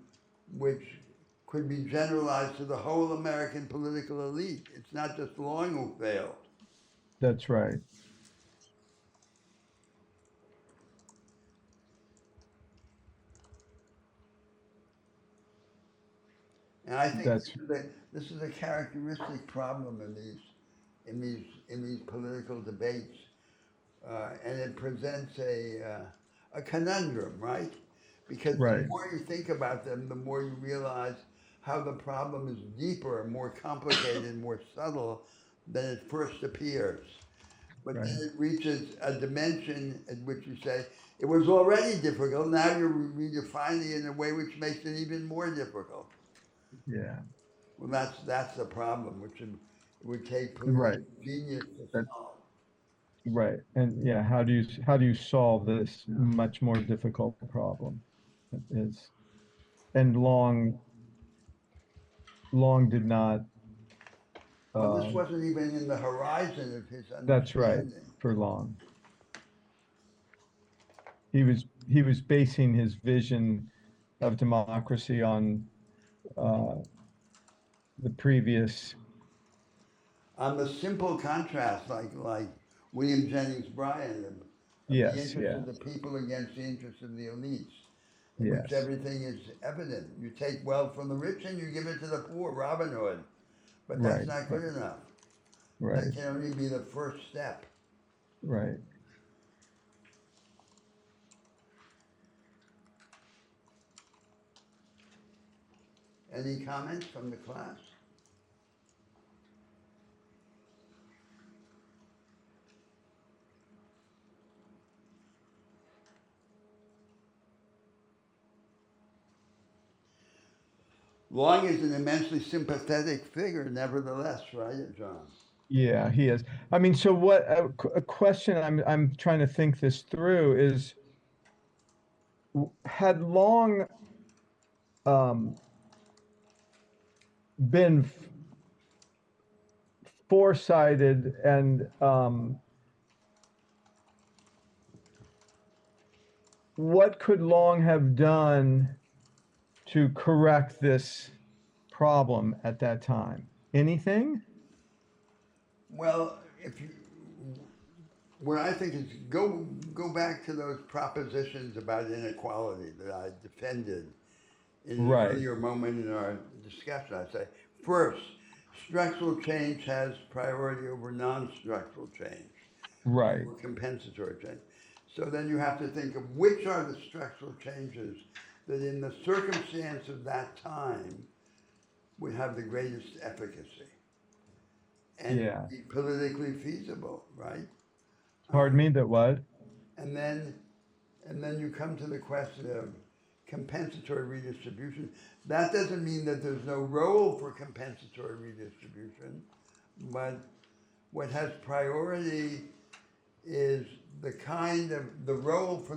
which could be generalized to the whole American political elite. It's not just Long who failed. That's right. And I think That's this is a characteristic problem in these political debates, and it presents a conundrum, right? Because the right. more you think about them, the more you realize how the problem is deeper, more complicated, more subtle than it first appears. But Right. then it reaches a dimension at which you say, it was already difficult, now you're redefining it in a way which makes it even more difficult. Yeah. Well, that's the problem, which it would take Right. political genius to That- solve. Right. And yeah, how do you solve this much more difficult problem? It is, and Long did not. Well, this wasn't even in the horizon of his That's right. understanding. For Long, he was basing his vision of democracy on the previous on the simple contrast, like William Jennings Bryan, of the Yes, interest yeah, of the people against the interest of the elites, in which yes, everything is evident. You take wealth from the rich and you give it to the poor, Robin Hood. But that's right, not good enough. right, That can only be the first step. right. Any comments from the class? Long is an immensely sympathetic figure, nevertheless, right, John? Yeah, he is. I mean, so what, a question I'm trying to think this through is, had Long um, been foresighted and what could Long have done to correct this problem at that time? Anything? Well, if you, what I think is go back to those propositions about inequality that I defended in an Right, earlier moment in our discussion. I say, first, structural change has priority over non-structural change, right, or compensatory change. So then you have to think of which are the structural changes that in the circumstance of that time would have the greatest efficacy and yeah. be politically feasible, right? Pardon me, that what? And then you come to the question of compensatory redistribution. That doesn't mean that there's no role for compensatory redistribution, but what has priority is the role for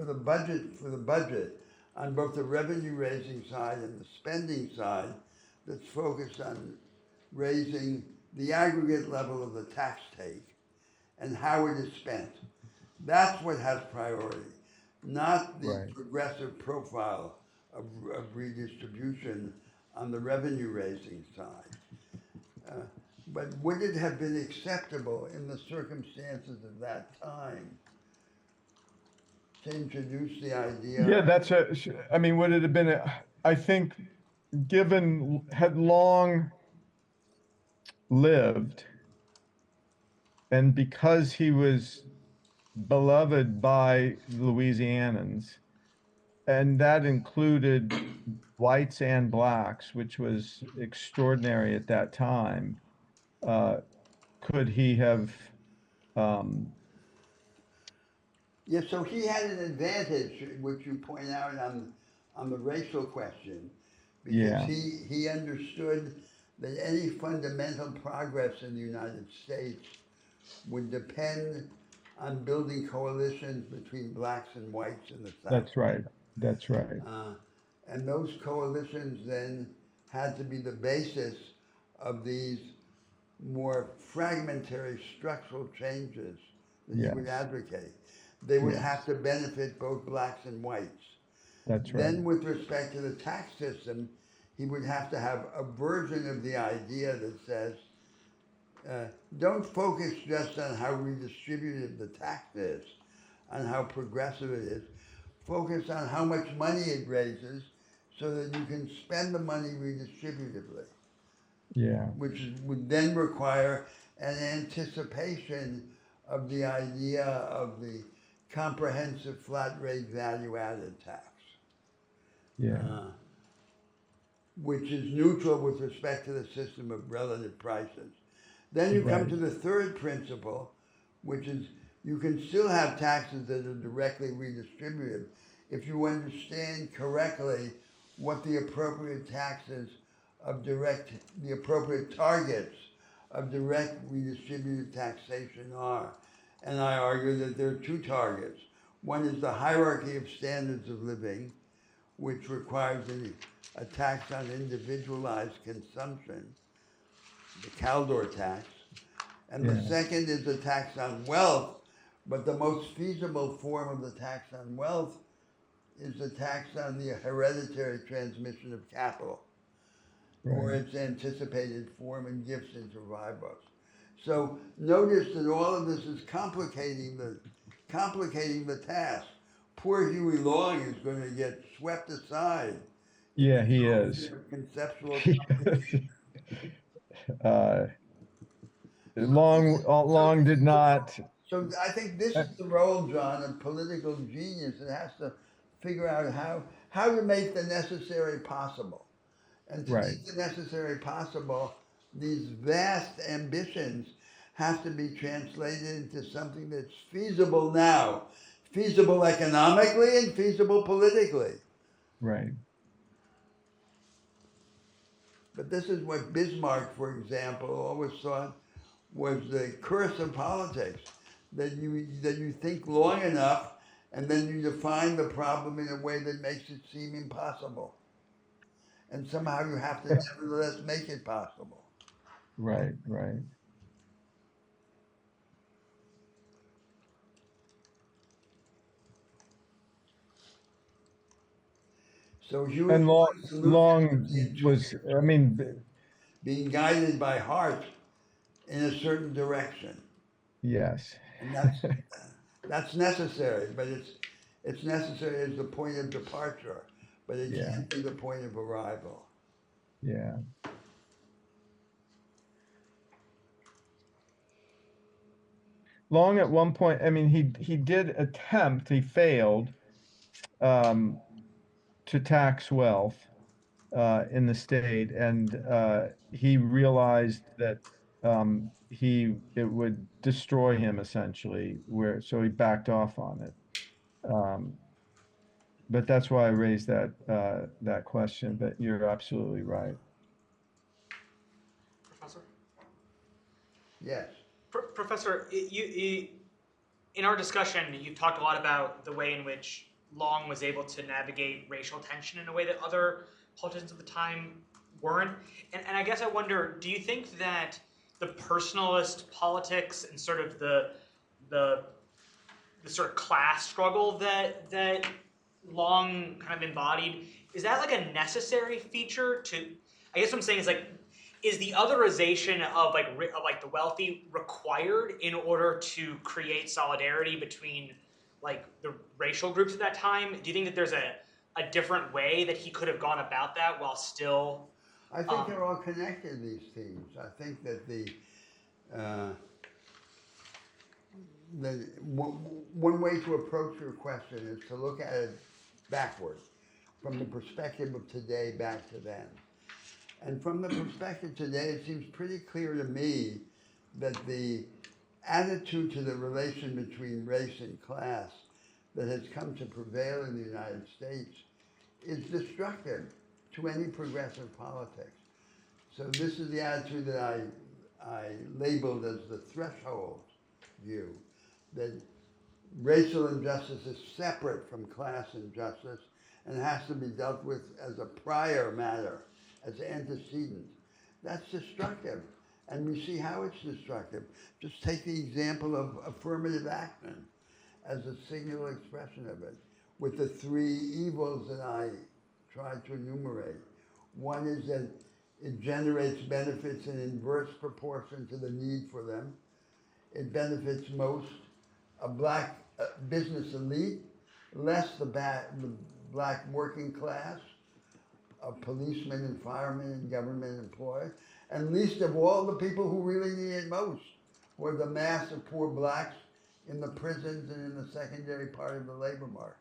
the budget on both the revenue raising side and the spending side that's focused on raising the aggregate level of the tax take and how it is spent. That's what has priority, not the Right. progressive profile of redistribution on the revenue raising side. But would it have been acceptable in the circumstances of that time to introduce the idea? Yeah, I mean, would it have been, I think, had Long lived, and because he was beloved by Louisianans, and that included whites and blacks, which was extraordinary at that time, could he have, um, Yeah, so he had an advantage, which you point out on the racial question, because Yeah. he understood that any fundamental progress in the United States would depend on building coalitions between blacks and whites in the South. that's right, that's right, And those coalitions then had to be the basis of these more fragmentary structural changes that he would Yes. advocate. They would Yes. have to benefit both blacks and whites. that's right, Then with respect to the tax system, he would have to have a version of the idea that says, don't focus just on how redistributive the tax is, on how progressive it is. Focus on how much money it raises so that you can spend the money redistributively, yeah, which would then require an anticipation of the idea of the comprehensive flat rate value added tax, yeah, which is neutral with respect to the system of relative prices. Then you come Right. to the third principle, which is you can still have taxes that are directly redistributive if you understand correctly what the appropriate the appropriate targets of direct redistributive taxation are. And I argue that there are two targets. One is the hierarchy of standards of living, which requires a tax on individualized consumption, the Caldor tax. And the Yeah. second is a tax on wealth, but the most feasible form of the tax on wealth is the tax on the hereditary transmission of capital. or Right. its anticipated form and gifts and survivors. So notice that all of this is complicating the task. Poor Huey Long is going to get swept aside in Yeah, the he is. conceptual. uh, Long did not. So I think this is the role, John, of political genius. It has to figure out how to make the necessary possible. And to Right. make the necessary possible, these vast ambitions have to be translated into something that's feasible now, feasible economically and feasible politically. Right. But this is what Bismarck, for example, always thought was the curse of politics. That you think long enough and then you define the problem in a way that makes it seem impossible. And somehow you have to nevertheless make it possible. Right. Right. So Huey And Long's solution Long is was, I mean, being guided by heart in a certain direction. yes. And that's necessary, but it's necessary as the point of departure, but it Yeah. can't be the point of arrival. Yeah. Long at one point, I mean, he did attempt, he failed to tax wealth in the state, and he realized that it would destroy him essentially, so he backed off on it. But that's why I raised that question. But you're absolutely right. Professor? Yes. Professor, in our discussion, you've talked a lot about the way in which Long was able to navigate racial tension in a way that other politicians of the time weren't. And I guess I wonder, do you think that the personalist politics and sort of the sort of class struggle that Long kind of embodied, is that like a necessary feature to, I guess what I'm saying is like, is the otherization of the wealthy required in order to create solidarity between like the racial groups at that time? Do you think that there's a different way that he could have gone about that while still? I think they're all connected, these themes. I think that one way to approach your question is to look at it backwards, from the perspective of today back to then. And from the perspective today, it seems pretty clear to me that the attitude to the relation between race and class that has come to prevail in the United States is destructive to any progressive politics. So this is the attitude that I labeled as the threshold view, that racial injustice is separate from class injustice and has to be dealt with as a prior matter, as antecedent. That's destructive. And we see how it's destructive. Just take the example of affirmative action as a singular expression of it, with the three evils that I tried to enumerate. One is that it generates benefits in inverse proportion to the need for them. It benefits most a black business elite, less the black working class, of policemen and firemen and government employees, and least of all the people who really need it most, who are the mass of poor blacks in the prisons and in the secondary part of the labor market.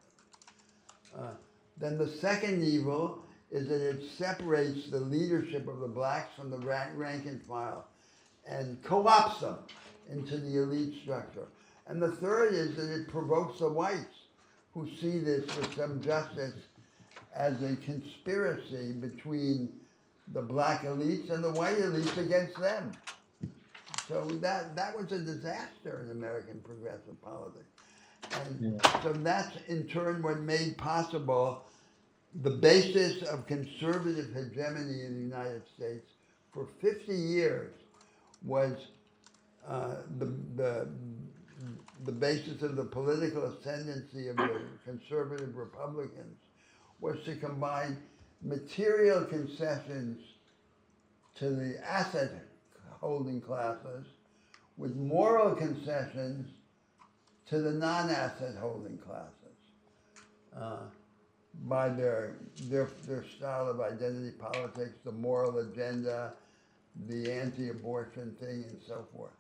Then the second evil is that it separates the leadership of the blacks from the rank and file and co-opts them into the elite structure. And the third is that it provokes the whites, who see this with some justice as a conspiracy between the black elites and the white elites against them. So that was a disaster in American progressive politics. And so that's in turn what made possible the basis of conservative hegemony in the United States for 50 years was the basis of the political ascendancy of the conservative Republicans was to combine material concessions to the asset holding classes with moral concessions to the non-asset holding classes by their style of identity politics, the moral agenda, the anti-abortion thing, and so forth.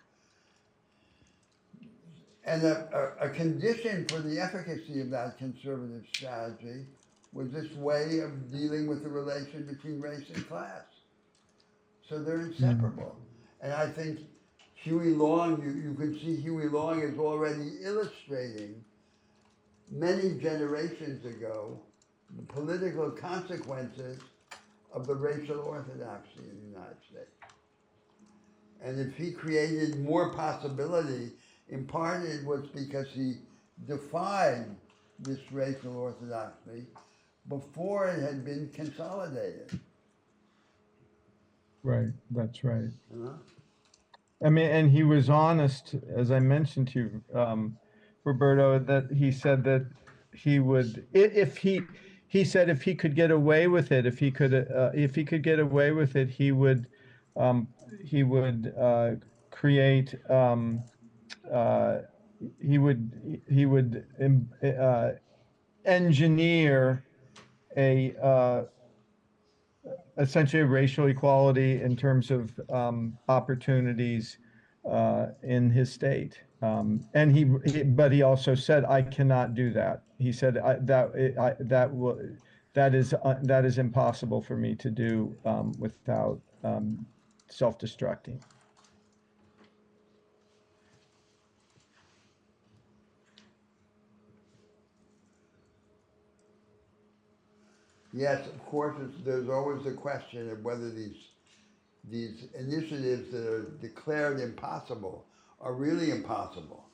And a condition for the efficacy of that conservative strategy was this way of dealing with the relation between race and class. So they're inseparable. And I think Huey Long, you can see Huey Long is already illustrating many generations ago the political consequences of the racial orthodoxy in the United States. And if he created more possibility, in part it was because he defied this racial orthodoxy before it had been consolidated. Right, that's right. Huh? I mean, and he was honest, as I mentioned to you, Roberto, that he said that he would, if he said if he could get away with it, if he could get away with it, he would create, he would engineer essentially racial equality in terms of opportunities in his state. But he also said, I cannot do that. He said that is impossible for me to do without self-destructing. Yes, of course, there's always the question of whether these initiatives that are declared impossible are really impossible.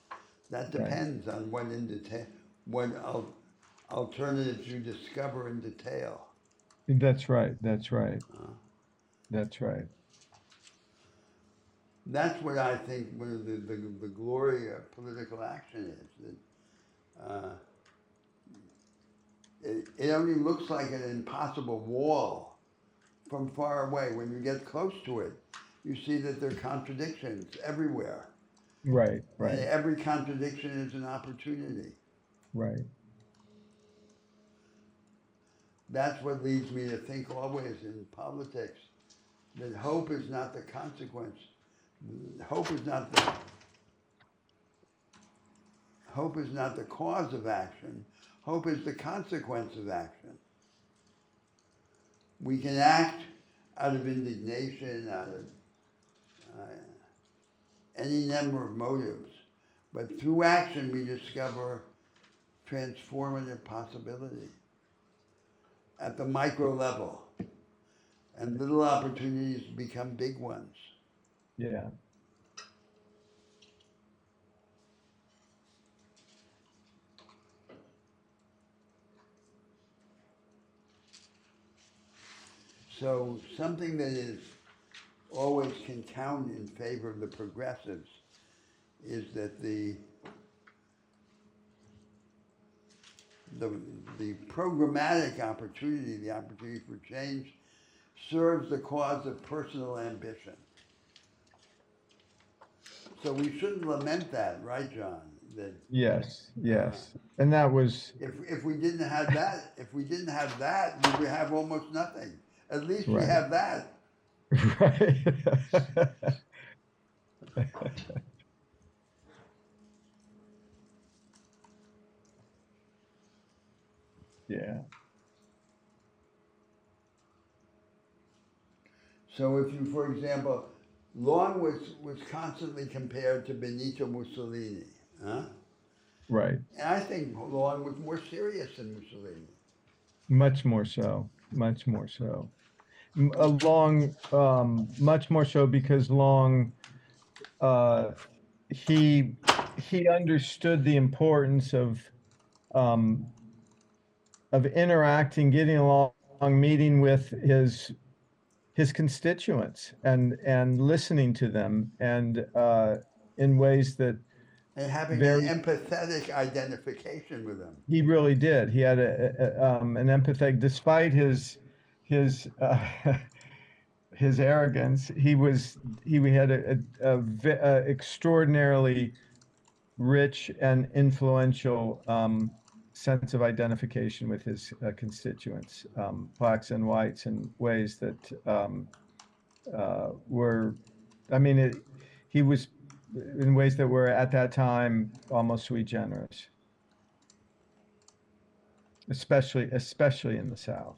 That depends on what alternatives you discover in detail. That's right. That's right. That's right. That's what I think one of the glory of political action is. That it only looks like an impossible wall from far away. When you get close to it, you see that there are contradictions everywhere. Right, right. And every contradiction is an opportunity. Right. That's what leads me to think always in politics that hope is not the consequence. Hope is not the cause of action. Hope is the consequence of action. We can act out of indignation, out of any number of motives, but through action we discover transformative possibility at the micro level, and little opportunities become big ones. Yeah. So something that is always can count in favor of the progressives is that the programmatic opportunity, the opportunity for change, serves the cause of personal ambition. So we shouldn't lament that, right, John? That Yes, yes. And that was, if we didn't have that, we would have almost nothing. At least we Right. have that. right. Yeah. So if you, for example, Long was constantly compared to Benito Mussolini, huh? Right. And I think Long was more serious than Mussolini. Much more so. Much more so. Long, much more so because Long, he understood the importance of interacting, getting along, meeting with his constituents and listening to them and in ways that And having very, an empathetic identification with them. he really did. He had an empathetic, despite his his arrogance. He had a extraordinarily rich and influential sense of identification with his constituents, blacks and whites, in ways that were, I mean, he was in ways that were at that time almost sui generis, especially in the South.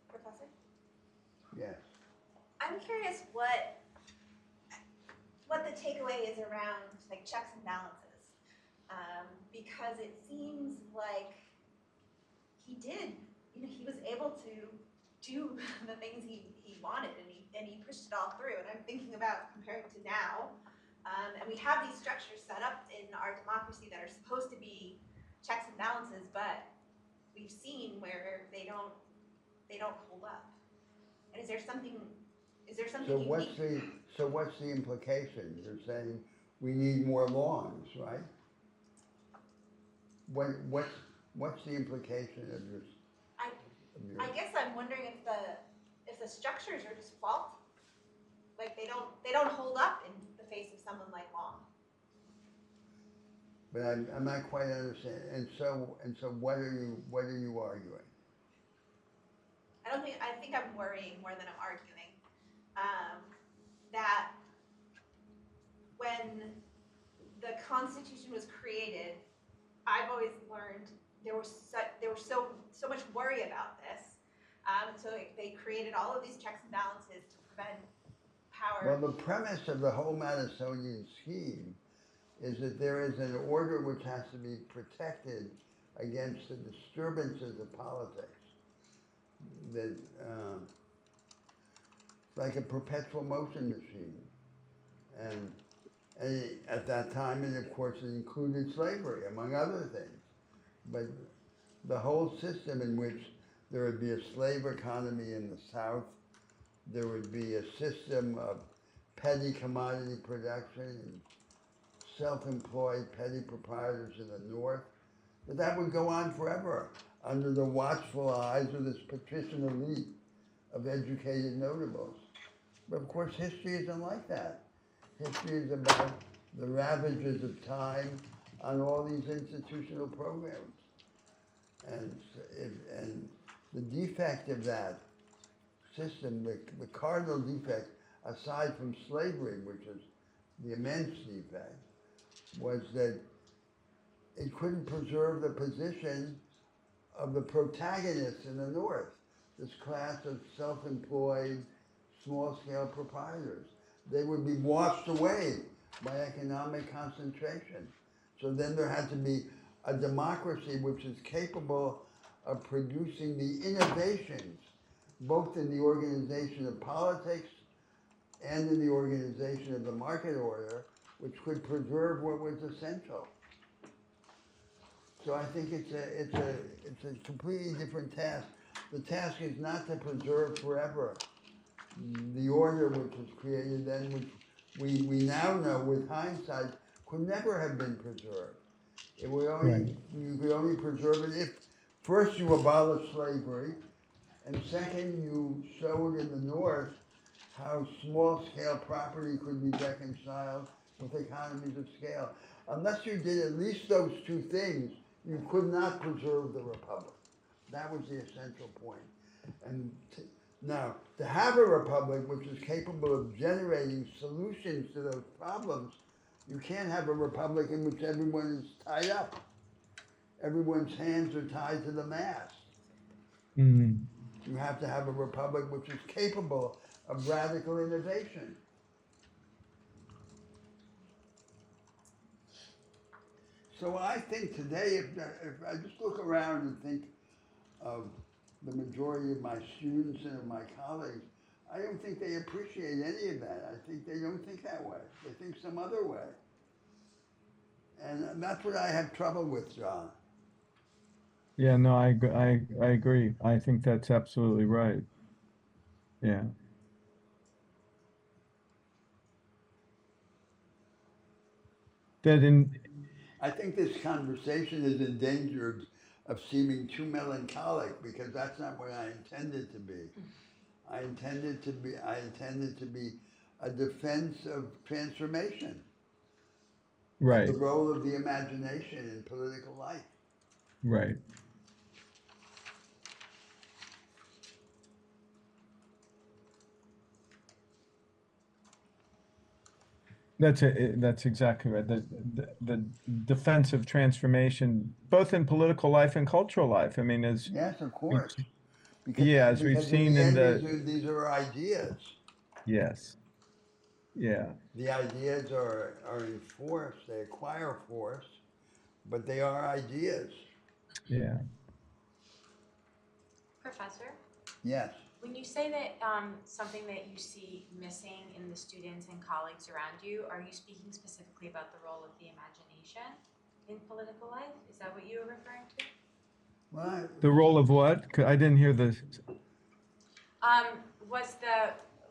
Professor? Yes. I'm curious what the takeaway is around like checks and balances, because it seems like he did, he was able to do the things he wanted, and he pushed it all through. And I'm thinking about comparing to now, and we have these structures set up in our democracy that are supposed to be checks and balances, but we've seen where they don't hold up. And is there something unique? So what's the implication? You're saying we need more lawns, right? What's the implication of your? I guess I'm wondering if the structures are just faulty, like they don't hold up in the face of someone like Long. But I'm not quite understanding. And so what are you arguing? I think I'm worrying more than I'm arguing. That when the Constitution was created, I've always learned there was so much worry about this. So they created all of these checks and balances to prevent power. Well, the premise of the whole Madisonian scheme is that there is an order which has to be protected against the disturbances of politics. That like a perpetual motion machine, and at that time, and of course, it included slavery, among other things. But the whole system in which there would be a slave economy in the South, there would be a system of petty commodity production and self-employed petty proprietors in the North, that would go on forever under the watchful eyes of this patrician elite of educated notables. But of course, history isn't like that. History is about the ravages of time on all these institutional programs. And the defect of that system, the cardinal defect, aside from slavery, which is the immense defect, was that it couldn't preserve the position of the protagonists in the North, this class of self-employed, small-scale proprietors. They would be washed away by economic concentration. So then there had to be a democracy which is capable of producing the innovations, both in the organization of politics and in the organization of the market order, which could preserve what was essential. So I think it's a completely different task. The task is not to preserve forever the order which was created then, which we now know with hindsight could never have been preserved. It would only, you could only preserve it if first you abolish slavery, and second you showed in the North how small-scale property could be reconciled with economies of scale. Unless you did at least those two things, you could not preserve the republic. That was the essential point. And now, to have a republic which is capable of generating solutions to those problems, you can't have a republic in which everyone is tied up. Everyone's hands are tied to the mast. Mm-hmm. You have to have a republic which is capable of radical innovation. So I think today, if I just look around and think of the majority of my students and of my colleagues, I don't think they appreciate any of that. I think they don't think that way. They think some other way. And that's what I have trouble with, John. Yeah, no, I agree. I think that's absolutely right. Yeah. That I think this conversation is in danger of seeming too melancholic because that's not what I intended to be. I intended to be a defense of transformation, Right, the role of the imagination in political life. right. That's exactly right. The defense of transformation, both in political life and cultural life. I mean, as Yes, of course. Because, yeah, as we've because seen in in the end, the these are ideas. yes, yeah, The ideas are in force, they acquire force, but they are ideas. yeah. Professor, Yes. when you say that something that you see missing in the students and colleagues around you, are you speaking specifically about the role of the imagination in political life? Is that what you were referring to? Well, The role of what? I didn't hear the.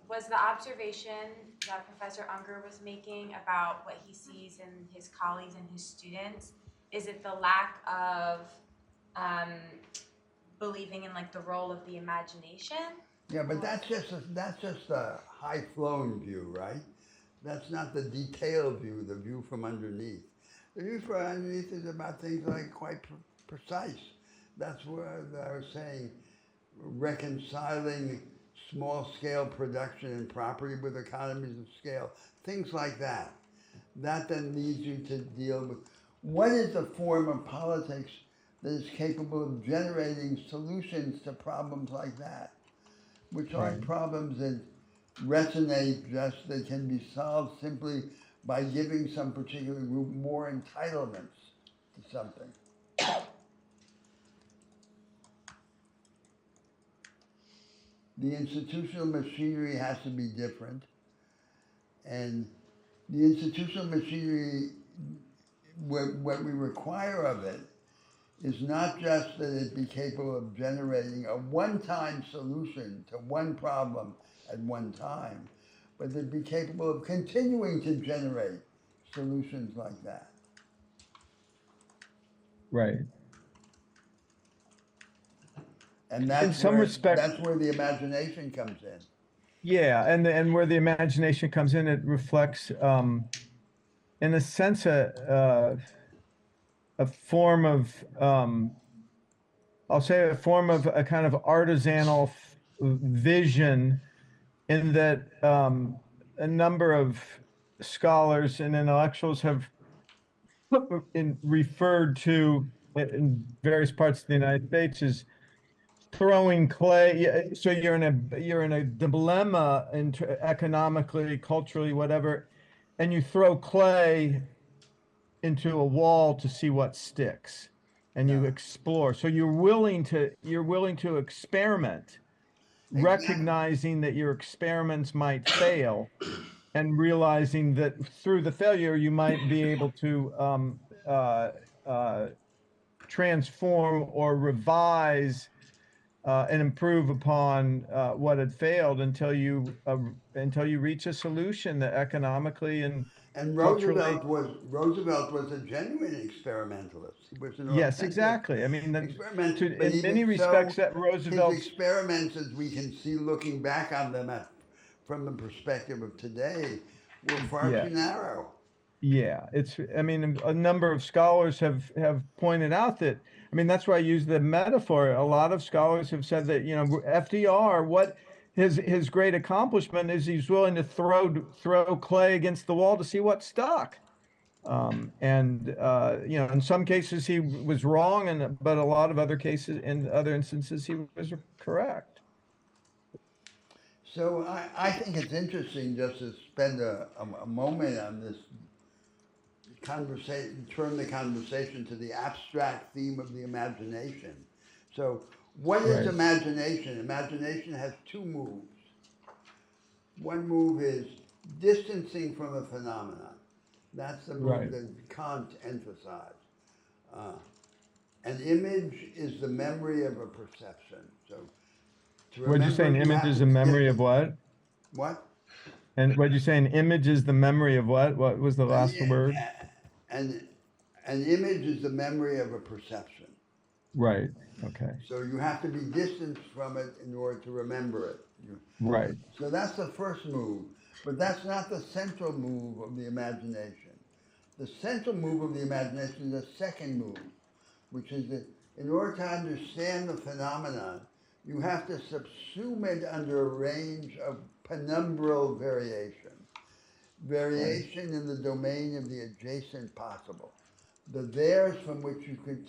Was the observation that Professor Unger was making about what he sees in his colleagues and his students, is it the lack of believing in like the role of the imagination? yeah, but that's just a high flown view, right? That's not the detailed view, the view from underneath. The view from underneath is about things like quite precise. That's what I was saying, reconciling small-scale production and property with economies of scale, things like that. That then leads you to deal with what is the form of politics that is capable of generating solutions to problems like that, which aren't Right. problems that resonate just, that can be solved simply by giving some particular group more entitlements to something. The institutional machinery has to be different. And the institutional machinery, what we require of it is not just that it be capable of generating a one-time solution to one problem at one time, but that it be capable of continuing to generate solutions like that. Right. And that's In some where, respect- that's where the imagination comes in. Yeah, and where the imagination comes in, it reflects, in a sense, a form of, I'll say, a form of a kind of artisanal vision, in that a number of scholars and intellectuals have referred to in various parts of the United States as throwing clay. So you're in a dilemma economically, culturally, whatever, and you throw clay into a wall to see what sticks, and you Yeah. explore. So you're willing to experiment, recognizing that your experiments might fail, and realizing that through the failure you might be able to transform or revise and improve upon what had failed until you reach a solution that economically and And culturally. Roosevelt was a genuine experimentalist. He was an Yes, authentic exactly. I mean, experimentalist. But in even many so, respects, that his Roosevelt's. experiments, as we can see looking back on them from the perspective of today, were far Yeah. too narrow. Yeah, I mean, a number of scholars have pointed out that, I mean, that's why I use the metaphor. A lot of scholars have said that, FDR, what his great accomplishment is, he's willing to throw clay against the wall to see what stuck. In some cases he was wrong, but a lot of other cases, in other instances, he was correct. So I think it's interesting just to spend a moment on this conversation, turn the conversation to the abstract theme of the imagination. So what is Right. imagination? Imagination has two moves. One move is distancing from a phenomenon. That's the move Right. that Kant emphasized. An image is the memory of a perception. So to What'd you say? An remember, image have is to a memory of distance- what? What? And what'd you say? An image is the memory of what? What was the last word? And an image is the memory of a perception. Right. Okay. So you have to be distanced from it in order to remember it. Right. So that's the first move, but that's not the central move of the imagination. The central move of the imagination is the second move, which is that in order to understand the phenomenon, you have to subsume it under a range of penumbral variation. Variation in the domain of the adjacent possible. The theirs from which you could,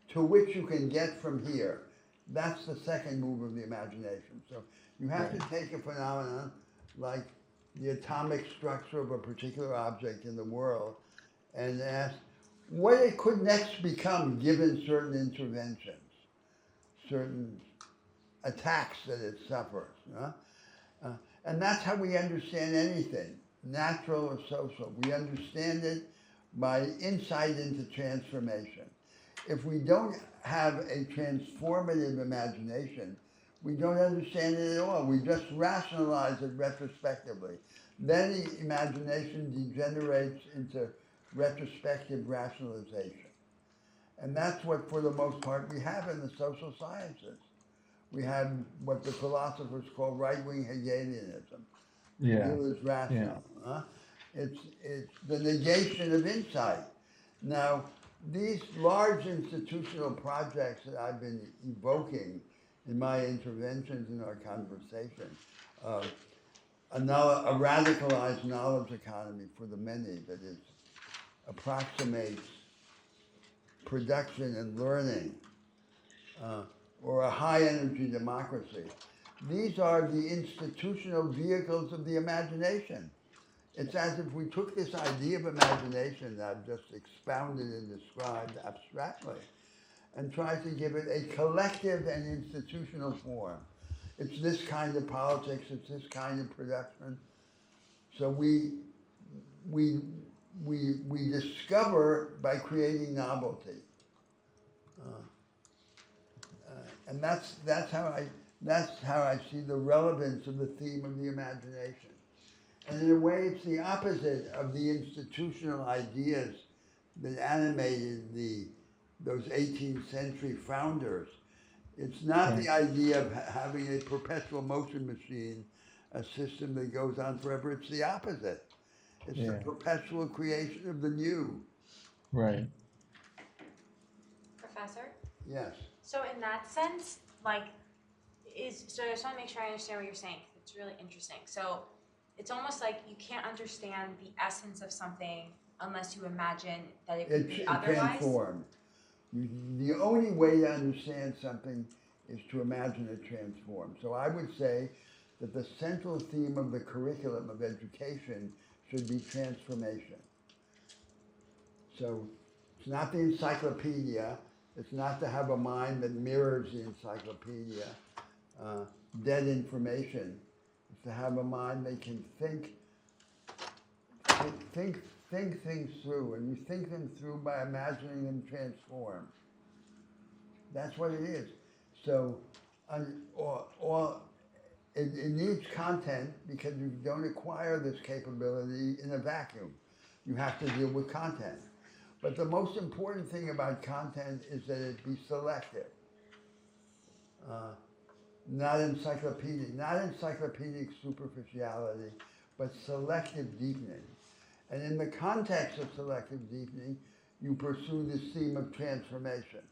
to which you can get from here. That's the second move of the imagination. So you have to take a phenomenon like the atomic structure of a particular object in the world and ask what it could next become given certain interventions, certain attacks that it suffers. And that's how we understand anything, natural or social. We understand it by insight into transformation. If we don't have a transformative imagination, we don't understand it at all. We just rationalize it retrospectively. Then the imagination degenerates into retrospective rationalization. And that's what, for the most part, we have in the social sciences. We have what the philosophers call right-wing Hegelianism. Yeah. Hegel is rational. It's the negation of insight. Now, these large institutional projects that I've been evoking in my interventions in our conversation, a radicalized knowledge economy for the many that approximates production and learning, or a high energy democracy. These are the institutional vehicles of the imagination. It's as if we took this idea of imagination that I've just expounded and described abstractly and tried to give it a collective and institutional form. It's this kind of politics, it's this kind of production. So we discover by creating novelty. And that's how I see the relevance of the theme of the imagination. And in a way, it's the opposite of the institutional ideas that animated those 18th century founders. It's not the idea of having a perpetual motion machine, a system that goes on forever. It's the opposite. It's the perpetual creation of the new. Right. Professor? Yes. So in that sense, so I just want to make sure I understand what you're saying. It's really interesting. So it's almost like you can't understand the essence of something unless you imagine that it could be otherwise. Transformed. The only way to understand something is to imagine it transformed. So I would say that the central theme of the curriculum of education should be transformation. So it's not the encyclopedia. It's not to have a mind that mirrors the encyclopedia, dead information. It's to have a mind that can think things through, and you think them through by imagining them transform. That's what it is. So, it needs content because you don't acquire this capability in a vacuum. You have to deal with content. But the most important thing about content is that it be selective, not encyclopedic superficiality, but selective deepening. And in the context of selective deepening, you pursue this theme of transformation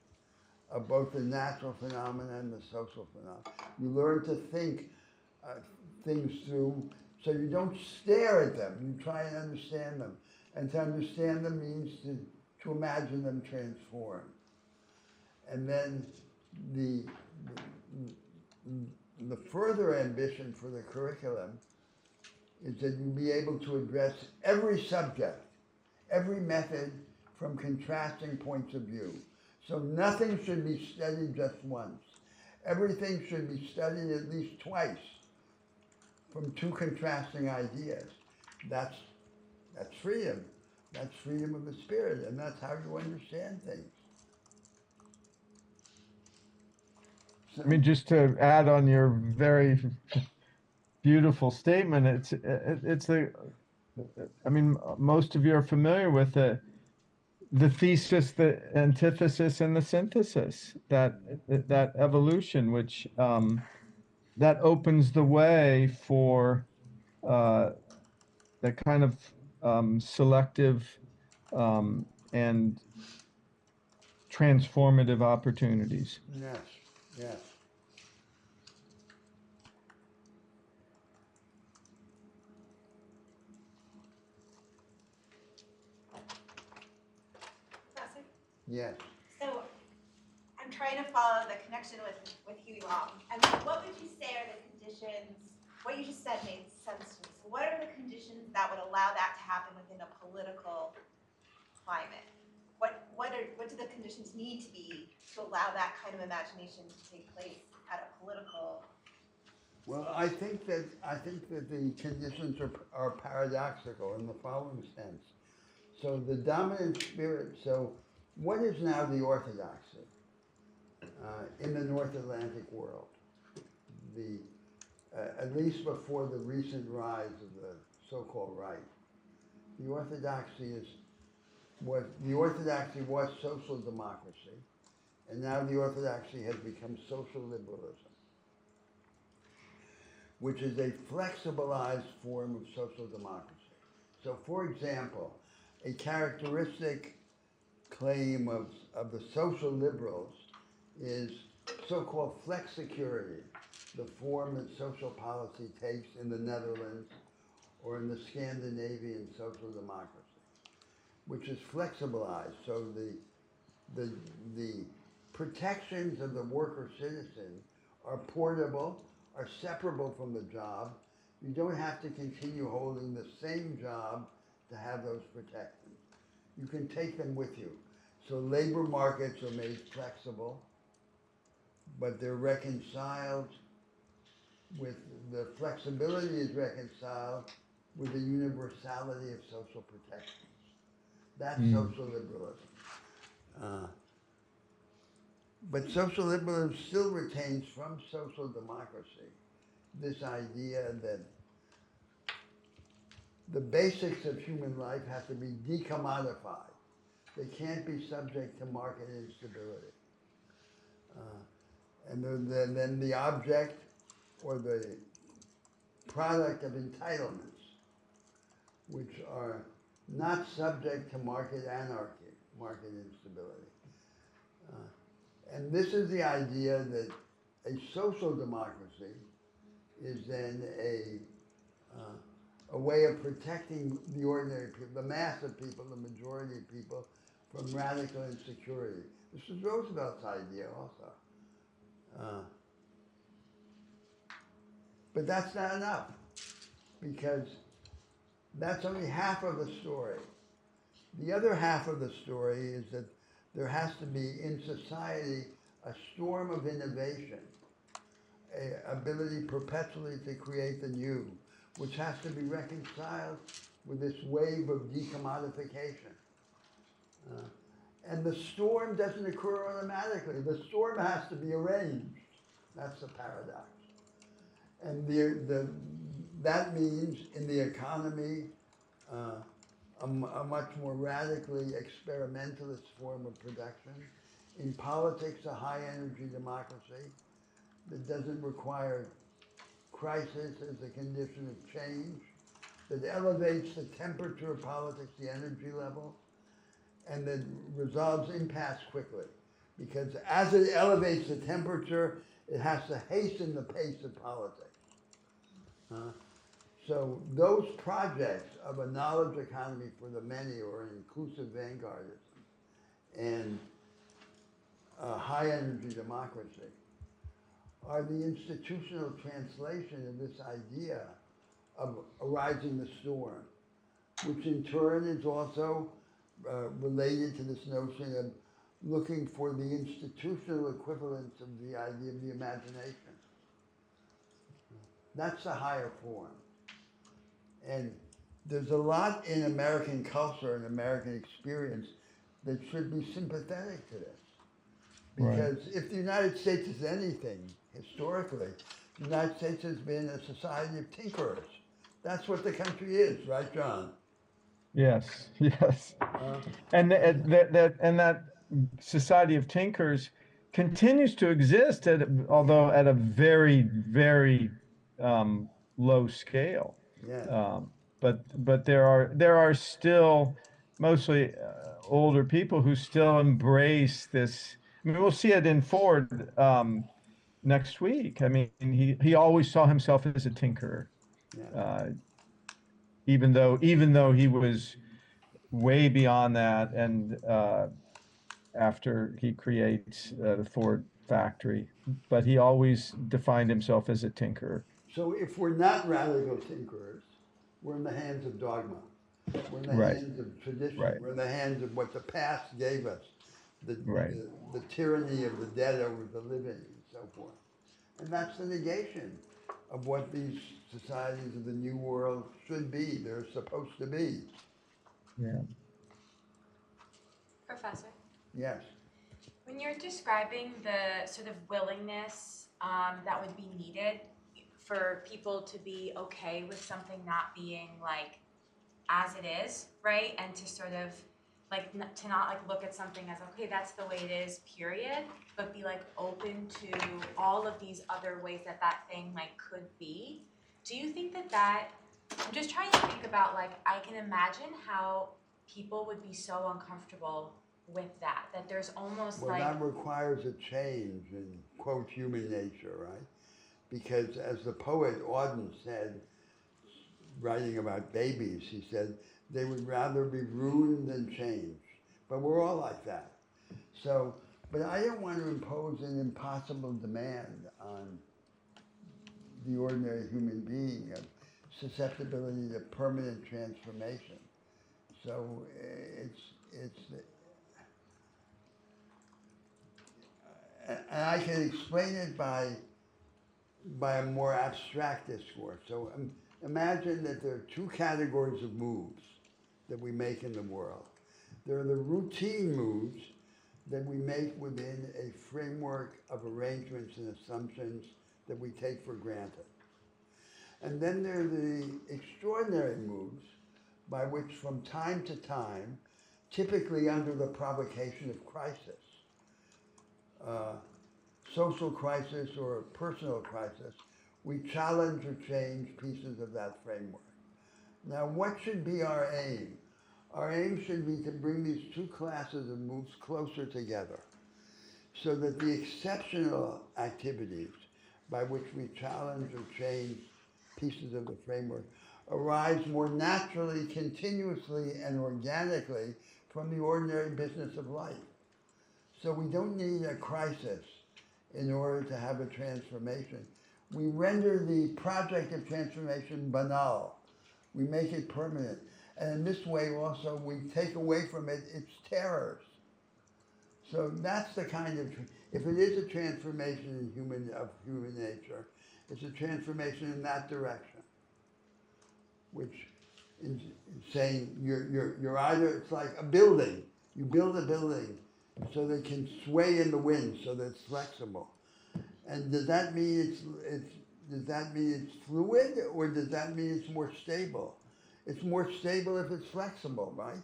of both the natural phenomena and the social phenomena. You learn to think things through, so you don't stare at them, you try and understand them. And to understand them means to imagine them transform. And then the further ambition for the curriculum is that you be able to address every subject, every method from contrasting points of view. So nothing should be studied just once. Everything should be studied at least twice from two contrasting ideas. That's freedom. That's freedom of the spirit, and that's how you understand things. So, I mean, just to add on your very beautiful statement, it's I mean, most of you are familiar with it. the thesis, the antithesis, and the synthesis, that evolution, which that opens the way for uh, the kind of selective and transformative opportunities. Yes, yes. Professor? Yes. So I'm trying to follow the connection with Huey Long. And what would you say are the conditions, what you just said made sense to me. So what are the conditions that would allow that to happen within a political climate? What do the conditions need to be to allow that kind of imagination to take place at a political? Well, I think that the conditions are paradoxical in the following sense. So the dominant spirit. So what is now the orthodoxy in the North Atlantic world? The at least before the recent rise of the so-called right, the orthodoxy was social democracy, and now the orthodoxy has become social liberalism, which is a flexibilized form of social democracy. So, for example, a characteristic claim of the social liberals is so-called flexicurity, the form that social policy takes in the Netherlands or in the Scandinavian social democracy, which is flexibilized. So the protections of the worker citizen are portable, are separable from the job. You don't have to continue holding the same job to have those protections. You can take them with you. So labor markets are made flexible, but they're reconciled with, the flexibility is reconciled with the universality of social protections. That's social liberalism. But social liberalism still retains from social democracy this idea that the basics of human life have to be decommodified. They can't be subject to market instability. And then the object or the product of entitlements, which are not subject to market anarchy, market instability. And this is the idea that a social democracy is then a way of protecting the ordinary people, the mass of people, the majority of people, from radical insecurity. This is Roosevelt's idea also. But that's not enough, because that's only half of the story. The other half of the story is that there has to be in society a storm of innovation, an ability perpetually to create the new, which has to be reconciled with this wave of decommodification. And the storm doesn't occur automatically. The storm has to be arranged. That's the paradox. And that means in the economy, a much more radically experimentalist form of production. In politics, a high energy democracy that doesn't require crisis as a condition of change, that elevates the temperature of politics, the energy level, and that resolves impasse quickly. Because as it elevates the temperature, it has to hasten the pace of politics. So those projects of a knowledge economy for the many, or an inclusive vanguardism, and a high energy democracy are the institutional translation of this idea of arising the storm, which in turn is also related to this notion of looking for the institutional equivalence of the idea of the imagination. That's the higher form. And there's a lot in American culture and American experience that should be sympathetic to this. Because if the United States is anything, historically, the United States has been a society of tinkerers. That's what the country is, right, John? Yes, yes. Uh, And that Society of Tinkers continues to exist although at a very, very low scale. yeah. Um, but there are still mostly older people who still embrace this. I mean, we'll see it in Ford next week. I mean, he always saw himself as a tinkerer, Yeah. uh, even though he was way beyond that, and after he creates the Ford factory, but he always defined himself as a tinkerer. So if we're not radical thinkers, we're in the hands of dogma. We're in the Right, hands of tradition. right, We're in the hands of what the past gave us, the, right. the tyranny of the dead over the living and so forth. And that's the negation of what these societies of the new world should be. They're supposed to be. Yeah. Professor, Yes. When you're describing the sort of willingness that would be needed for people to be okay with something not being like as it is, right? And to sort of like to not like look at something as okay, that's the way it is, period, but be like open to all of these other ways that that thing like could be. Do you think that I'm just trying to think about like I can imagine how people would be so uncomfortable with that there's almost Well, like that requires a change in, quote, human nature, right? Because as the poet Auden said, writing about babies, he said, they would rather be ruined than changed. But we're all like that. So, but I don't want to impose an impossible demand on the ordinary human being of susceptibility to permanent transformation. So it's and I can explain it by a more abstract discourse. So imagine that there are two categories of moves that we make in the world. There are the routine moves that we make within a framework of arrangements and assumptions that we take for granted. And then there are the extraordinary moves by which from time to time, typically under the provocation of crisis, social crisis or personal crisis, we challenge or change pieces of that framework. Now, what should be our aim? Our aim should be to bring these two classes of moves closer together so that the exceptional activities by which we challenge or change pieces of the framework arise more naturally, continuously, and organically from the ordinary business of life. So we don't need a crisis in order to have a transformation. We render the project of transformation banal. We make it permanent. And in this way also we take away from it its terrors. So that's the kind of, if it is a transformation of human nature, it's a transformation in that direction. Which is saying you're either, it's like a building. You build a building so that it can sway in the wind, so that it's flexible. And does that mean it's fluid, or does that mean it's more stable? It's more stable if it's flexible, right?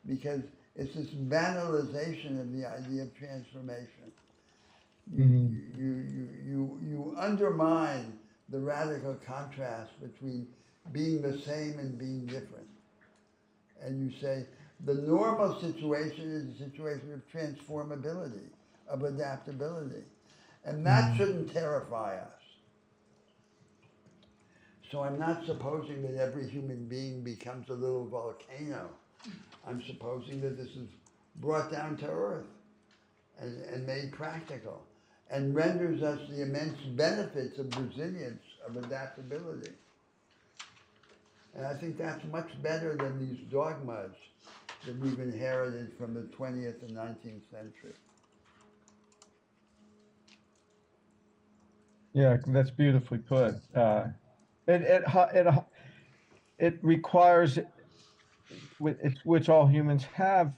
Because it's this banalization of the idea of transformation. You undermine the radical contrast between being the same and being different. And you say, the normal situation is a situation of transformability, of adaptability. And that shouldn't terrify us. So I'm not supposing that every human being becomes a little volcano. I'm supposing that this is brought down to earth and made practical and renders us the immense benefits of resilience, of adaptability. And I think that's much better than these dogmas that we've inherited from the 20th and 19th century. Yeah, that's beautifully put. It requires, which all humans have,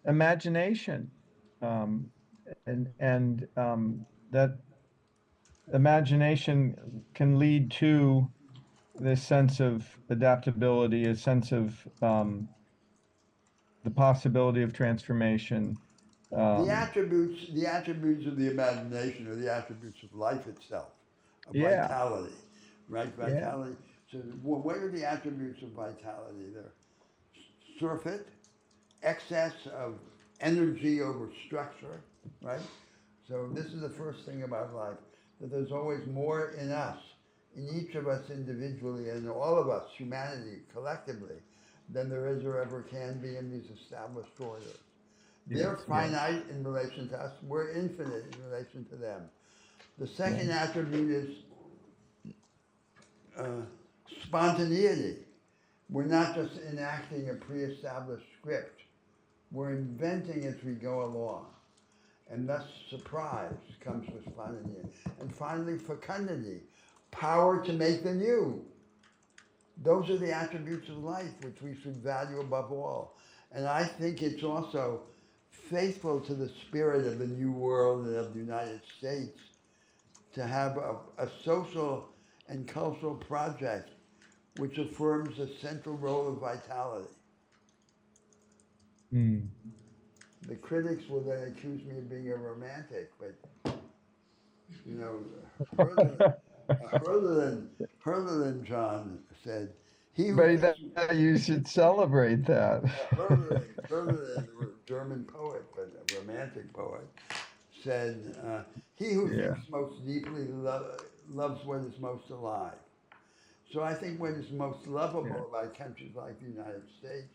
imagination, and that imagination can lead to this sense of adaptability, a sense of the possibility of transformation. The attributes of the imagination are the attributes of life itself, of Yeah. vitality, right? Yeah. Vitality. So what are the attributes of vitality? They're surfeit, excess of energy over structure, right? So this is the first thing about life, that there's always more in us, in each of us individually, and all of us, humanity, collectively, than there is or ever can be in these established orders. They're Yes, finite in relation to us. We're infinite in relation to them. The second attribute is spontaneity. We're not just enacting a pre-established script. We're inventing as we go along. And thus surprise comes with spontaneity. And finally, fecundity, power to make the new. Those are the attributes of life which we should value above all. And I think it's also faithful to the spirit of the New World and of the United States to have a social and cultural project which affirms the central role of vitality. Mm. The critics will then accuse me of being a romantic, but you know, Herderlin John said, "He who Maybe thinks you should celebrate that. Herderlin, a German poet, but a romantic poet, said, he who Yeah. thinks most deeply loves what is most alive. So I think what is most lovable about countries like the United States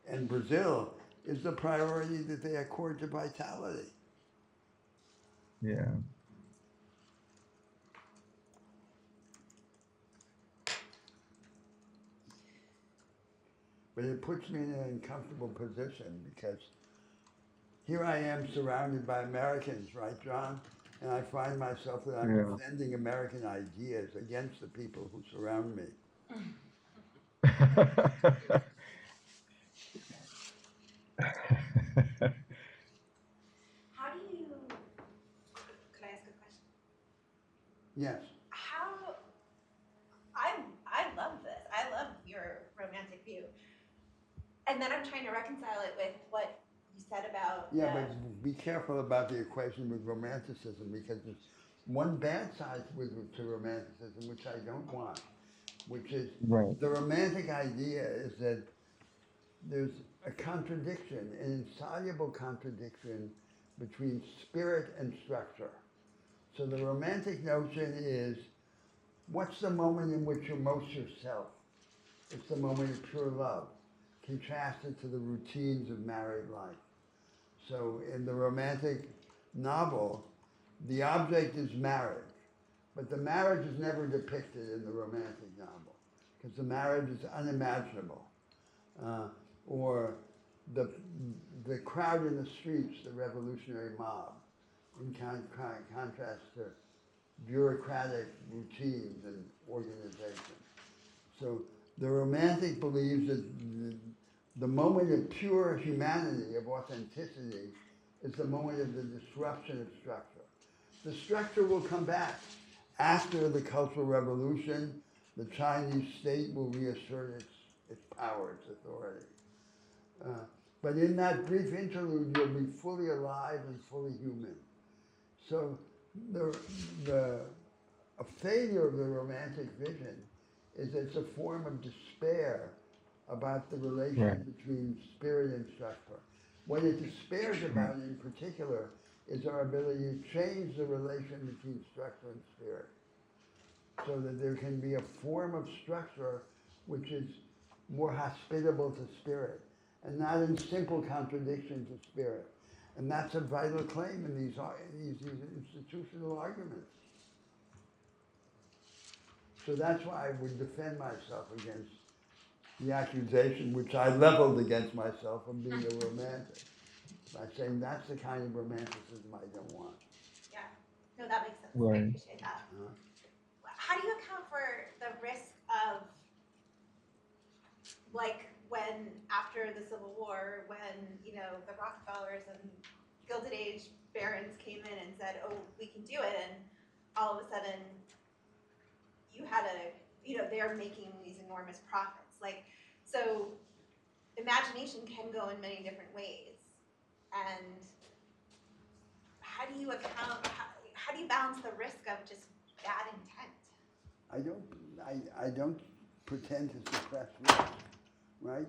and Brazil is the priority that they accord to vitality. Yeah. But it puts me in an uncomfortable position because here I am surrounded by Americans, right, John? And I find myself that I'm defending American ideas against the people who surround me. How do you, could I ask a question? Yes. I love this. I love your romantic view. And then I'm trying to reconcile it with what you said about. Yeah, but be careful about the equation with romanticism because there's one bad side to romanticism, which I don't want, which is the romantic idea is that there's a contradiction, an insoluble contradiction between spirit and structure. So the romantic notion is, what's the moment in which you're most yourself? It's the moment of pure love, contrasted to the routines of married life. So in the romantic novel, the object is marriage, but the marriage is never depicted in the romantic novel because the marriage is unimaginable. Or the crowd in the streets, the revolutionary mob, in contrast to bureaucratic routines and organization. So the romantic believes that the moment of pure humanity, of authenticity, is the moment of the disruption of structure. The structure will come back. After the Cultural Revolution, the Chinese state will reassert its power, its authority. But in that brief interlude, you'll be fully alive and fully human. So a failure of the romantic vision is it's a form of despair about the relation between spirit and structure. What it despairs about in particular is our ability to change the relation between structure and spirit so that there can be a form of structure which is more hospitable to spirit and not in simple contradiction to spirit. And that's a vital claim in these institutional arguments. So that's why I would defend myself against the accusation which I leveled against myself of being a romantic by saying that's the kind of romanticism I don't want. Yeah, no, that makes sense. I Right. appreciate that. How do you account for the risk of, like, when after the Civil War, when, you know, the Rockefellers and Gilded Age barons came in and said, oh, we can do it, and all of a sudden you had they're making these enormous profits. Like, so imagination can go in many different ways. And how do you balance the risk of just bad intent? I don't pretend to suppress risk, right?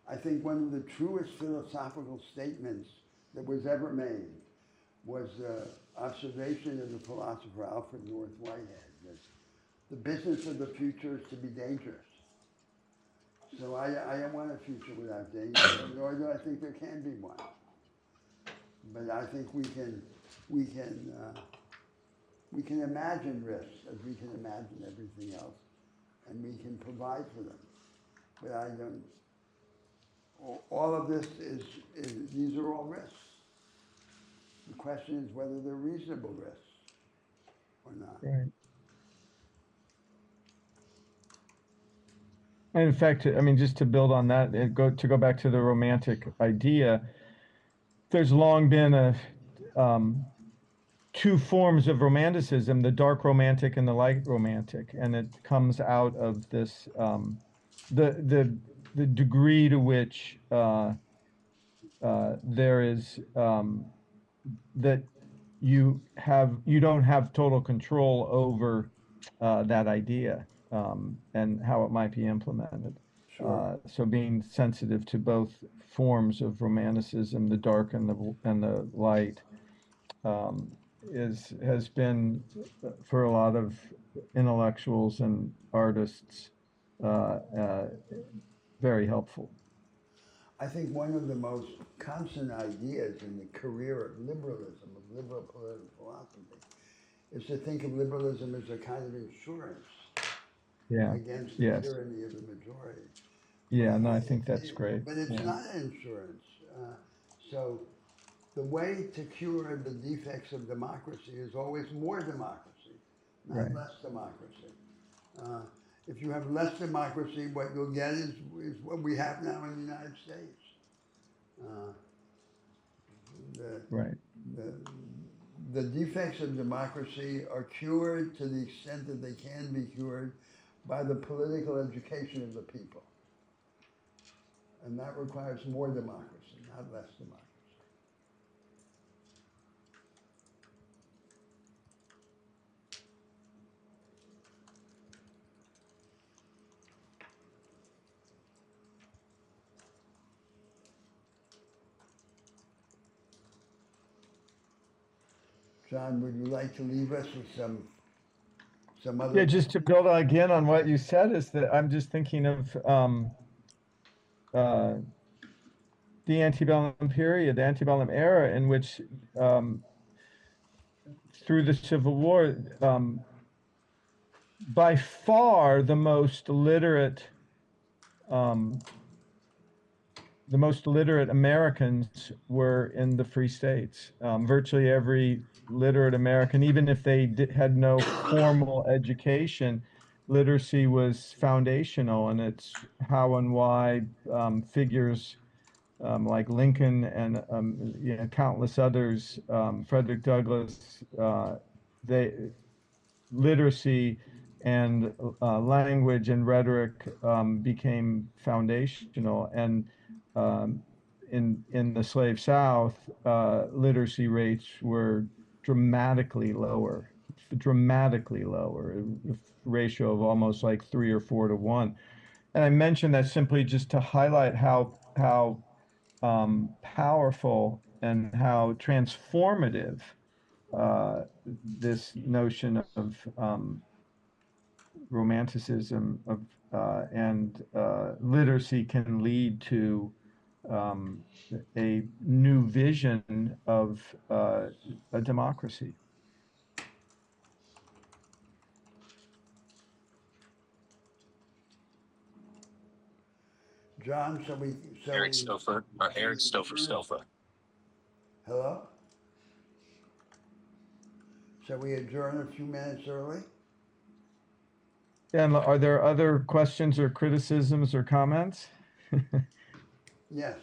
I think one of the truest philosophical statements that was ever made was the observation of the philosopher Alfred North Whitehead, that the business of the future is to be dangerous. So I don't want a future without danger, nor do I think there can be one. But I think we can imagine risks as we can imagine everything else, and we can provide for them. But I don't. All of this is these are all risks. The question is whether they're reasonable risks or not. Right. And in fact, I mean, just to build on that, to go back to the romantic idea, there's long been two forms of romanticism: the dark romantic and the light romantic, and it comes out of this the degree to which there is that you don't have total control over that idea and how it might be implemented. Sure. So being sensitive to both forms of romanticism, the dark and the light, has been for a lot of intellectuals and artists very helpful. I think one of the most constant ideas in the career of liberalism, of liberal political philosophy, is to think of liberalism as a kind of insurance against the tyranny of the majority. Yeah, no, I think that's great. But it's not an insurance. So the way to cure the defects of democracy is always more democracy, not less democracy. If you have less democracy, what you'll get is what we have now in the United States. The defects of democracy are cured to the extent that they can be cured by the political education of the people. And that requires more democracy, not less democracy. John, would you like to leave us with some other? Yeah, just to build again on what you said, is that I'm just thinking of the antebellum period, the antebellum era, in which through the Civil War, by far the most literate Americans were in the free states. Virtually every literate American, even if they had no formal education, literacy was foundational, and it's how and why figures like Lincoln and countless others, Frederick Douglass, literacy and language and rhetoric became foundational. And in the slave South, literacy rates were dramatically lower, a ratio of almost like 3 or 4 to 1. And I mention that simply just to highlight how powerful and how transformative this notion of romanticism and literacy can lead to a new vision of a democracy. John, Eric Stouffer, or Eric Stouffer. Hello? Shall we adjourn a few minutes early? And are there other questions or criticisms or comments? Yes.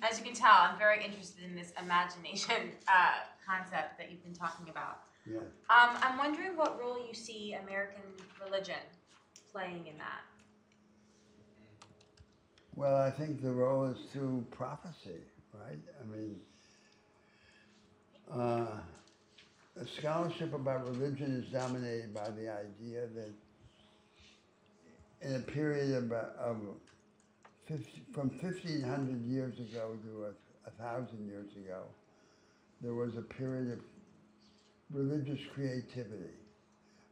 As you can tell, I'm very interested in this imagination concept that you've been talking about. Yes. I'm wondering what role you see American religion playing in that? Well, I think the role is through prophecy, right? I mean, a scholarship about religion is dominated by the idea that in a period of from 1,500 years ago to 1,000 years ago, there was a period of religious creativity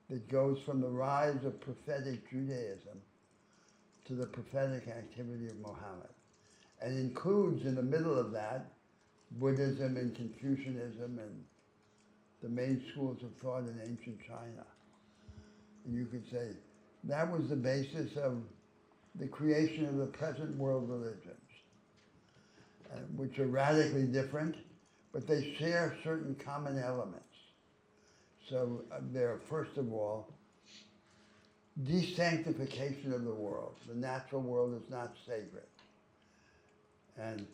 that goes from the rise of prophetic Judaism to the prophetic activity of Muhammad, and includes in the middle of that Buddhism and Confucianism and the main schools of thought in ancient China. And you could say that was the basis of the creation of the present world religions, which are radically different, but they share certain common elements. So they're, first of all, desanctification of the world. The natural world is not sacred. And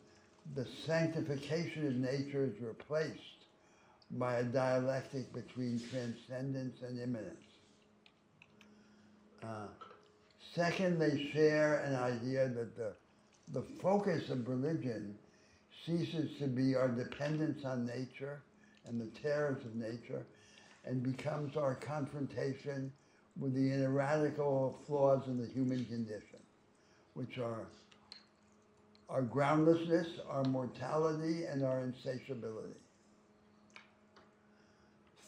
the sanctification of nature is replaced by a dialectic between transcendence and immanence. Second, they share an idea that the focus of religion ceases to be our dependence on nature and the terrors of nature, and becomes our confrontation with the ineradicable flaws in the human condition, which are our groundlessness, our mortality, and our insatiability.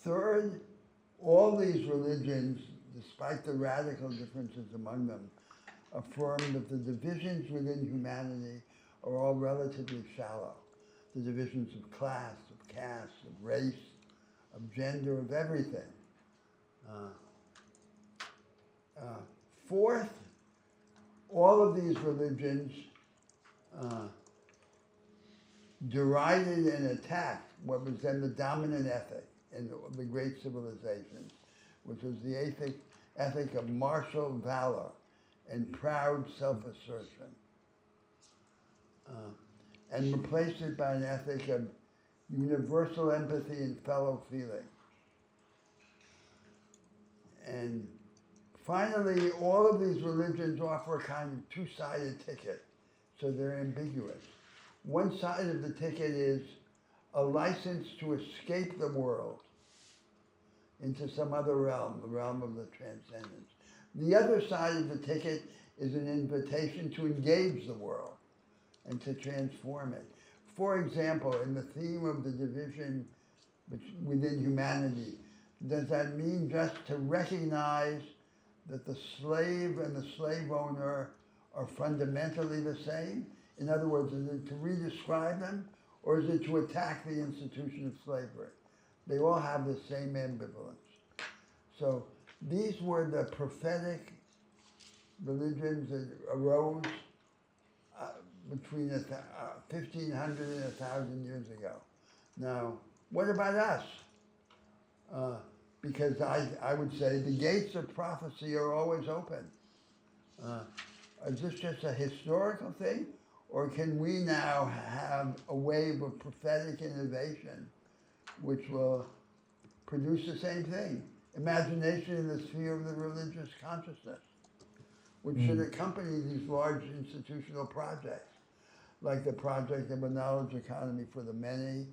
Third, all these religions, despite the radical differences among them, affirm that the divisions within humanity are all relatively shallow. The divisions of class, of caste, of race, of gender, of everything. Fourth, all of these religions derided and attacked what was then the dominant ethic in the great civilizations, which was the ethic of martial valor and proud self-assertion, and replaced it by an ethic of universal empathy and fellow feeling. And finally, all of these religions offer a kind of two-sided ticket, so they're ambiguous. One side of the ticket is a license to escape the world into some other realm, the realm of the transcendence. The other side of the ticket is an invitation to engage the world and to transform it. For example, in the theme of the division within humanity, does that mean just to recognize that the slave and the slave owner are fundamentally the same? In other words, is it to redescribe them, or is it to attack the institution of slavery? They all have the same ambivalence. So these were the prophetic religions that arose between 1,500 and 1,000 years ago. Now, what about us? Because I would say the gates of prophecy are always open. Is this just a historical thing? Or can we now have a wave of prophetic innovation which will produce the same thing? Imagination in the sphere of the religious consciousness, which should accompany these large institutional projects, like the project of a knowledge economy for the many,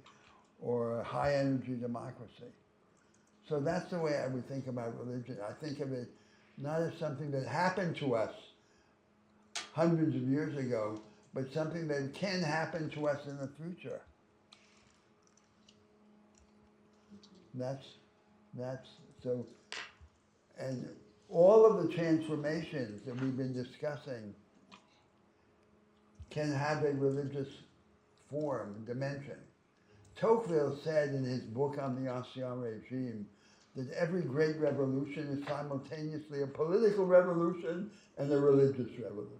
or a high energy democracy. So that's the way I would think about religion. I think of it not as something that happened to us hundreds of years ago, but something that can happen to us in the future. That's so, and all of the transformations that we've been discussing can have a religious form, dimension. Tocqueville said in his book on the Ancien Regime that every great revolution is simultaneously a political revolution and a religious revolution,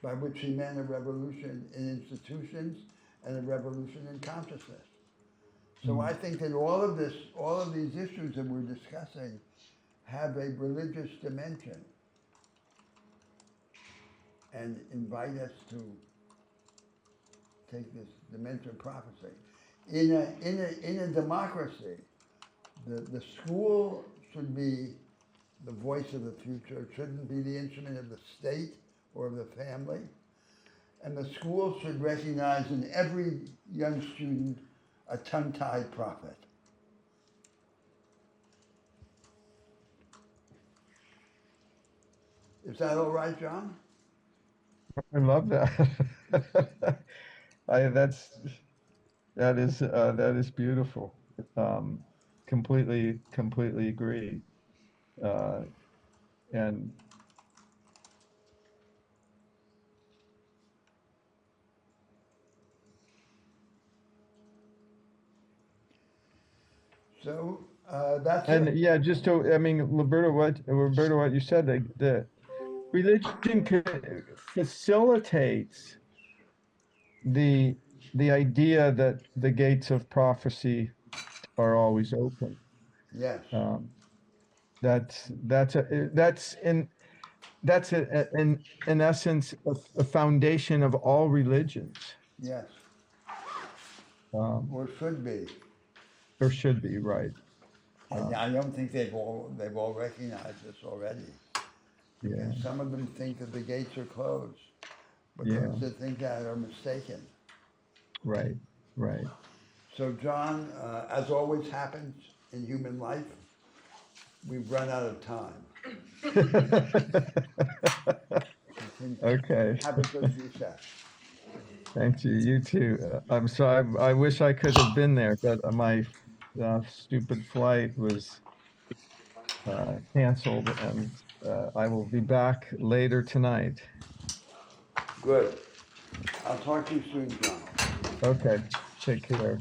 by which he meant a revolution in institutions and a revolution in consciousness. So I think that all of these issues that we're discussing have a religious dimension and invite us to take this dimension of prophecy. In a democracy, the school should be the voice of the future. It shouldn't be the instrument of the state or of the family. And the schools should recognize in every young student a tongue-tied prophet. Is that all right, John? I love that. That is beautiful. Completely agree. And So that's and it. yeah, just to, I mean, Roberto, what you said, the religion facilitates the idea that the gates of prophecy are always open. Yes. That's in essence a foundation of all religions, Yes. um, Or should be. or should be, right? I don't think they've all recognized this already. Yeah, And some of them think that the gates are closed, but Yeah. those that think that are mistaken. right. So John, as always happens in human life, we've run out of time. Okay. Have a good recess. Thank you. You too. I'm sorry. I wish I could have been there, but my stupid flight was canceled, and I will be back later tonight. Good. I'll talk to you soon, John. Okay. Take care.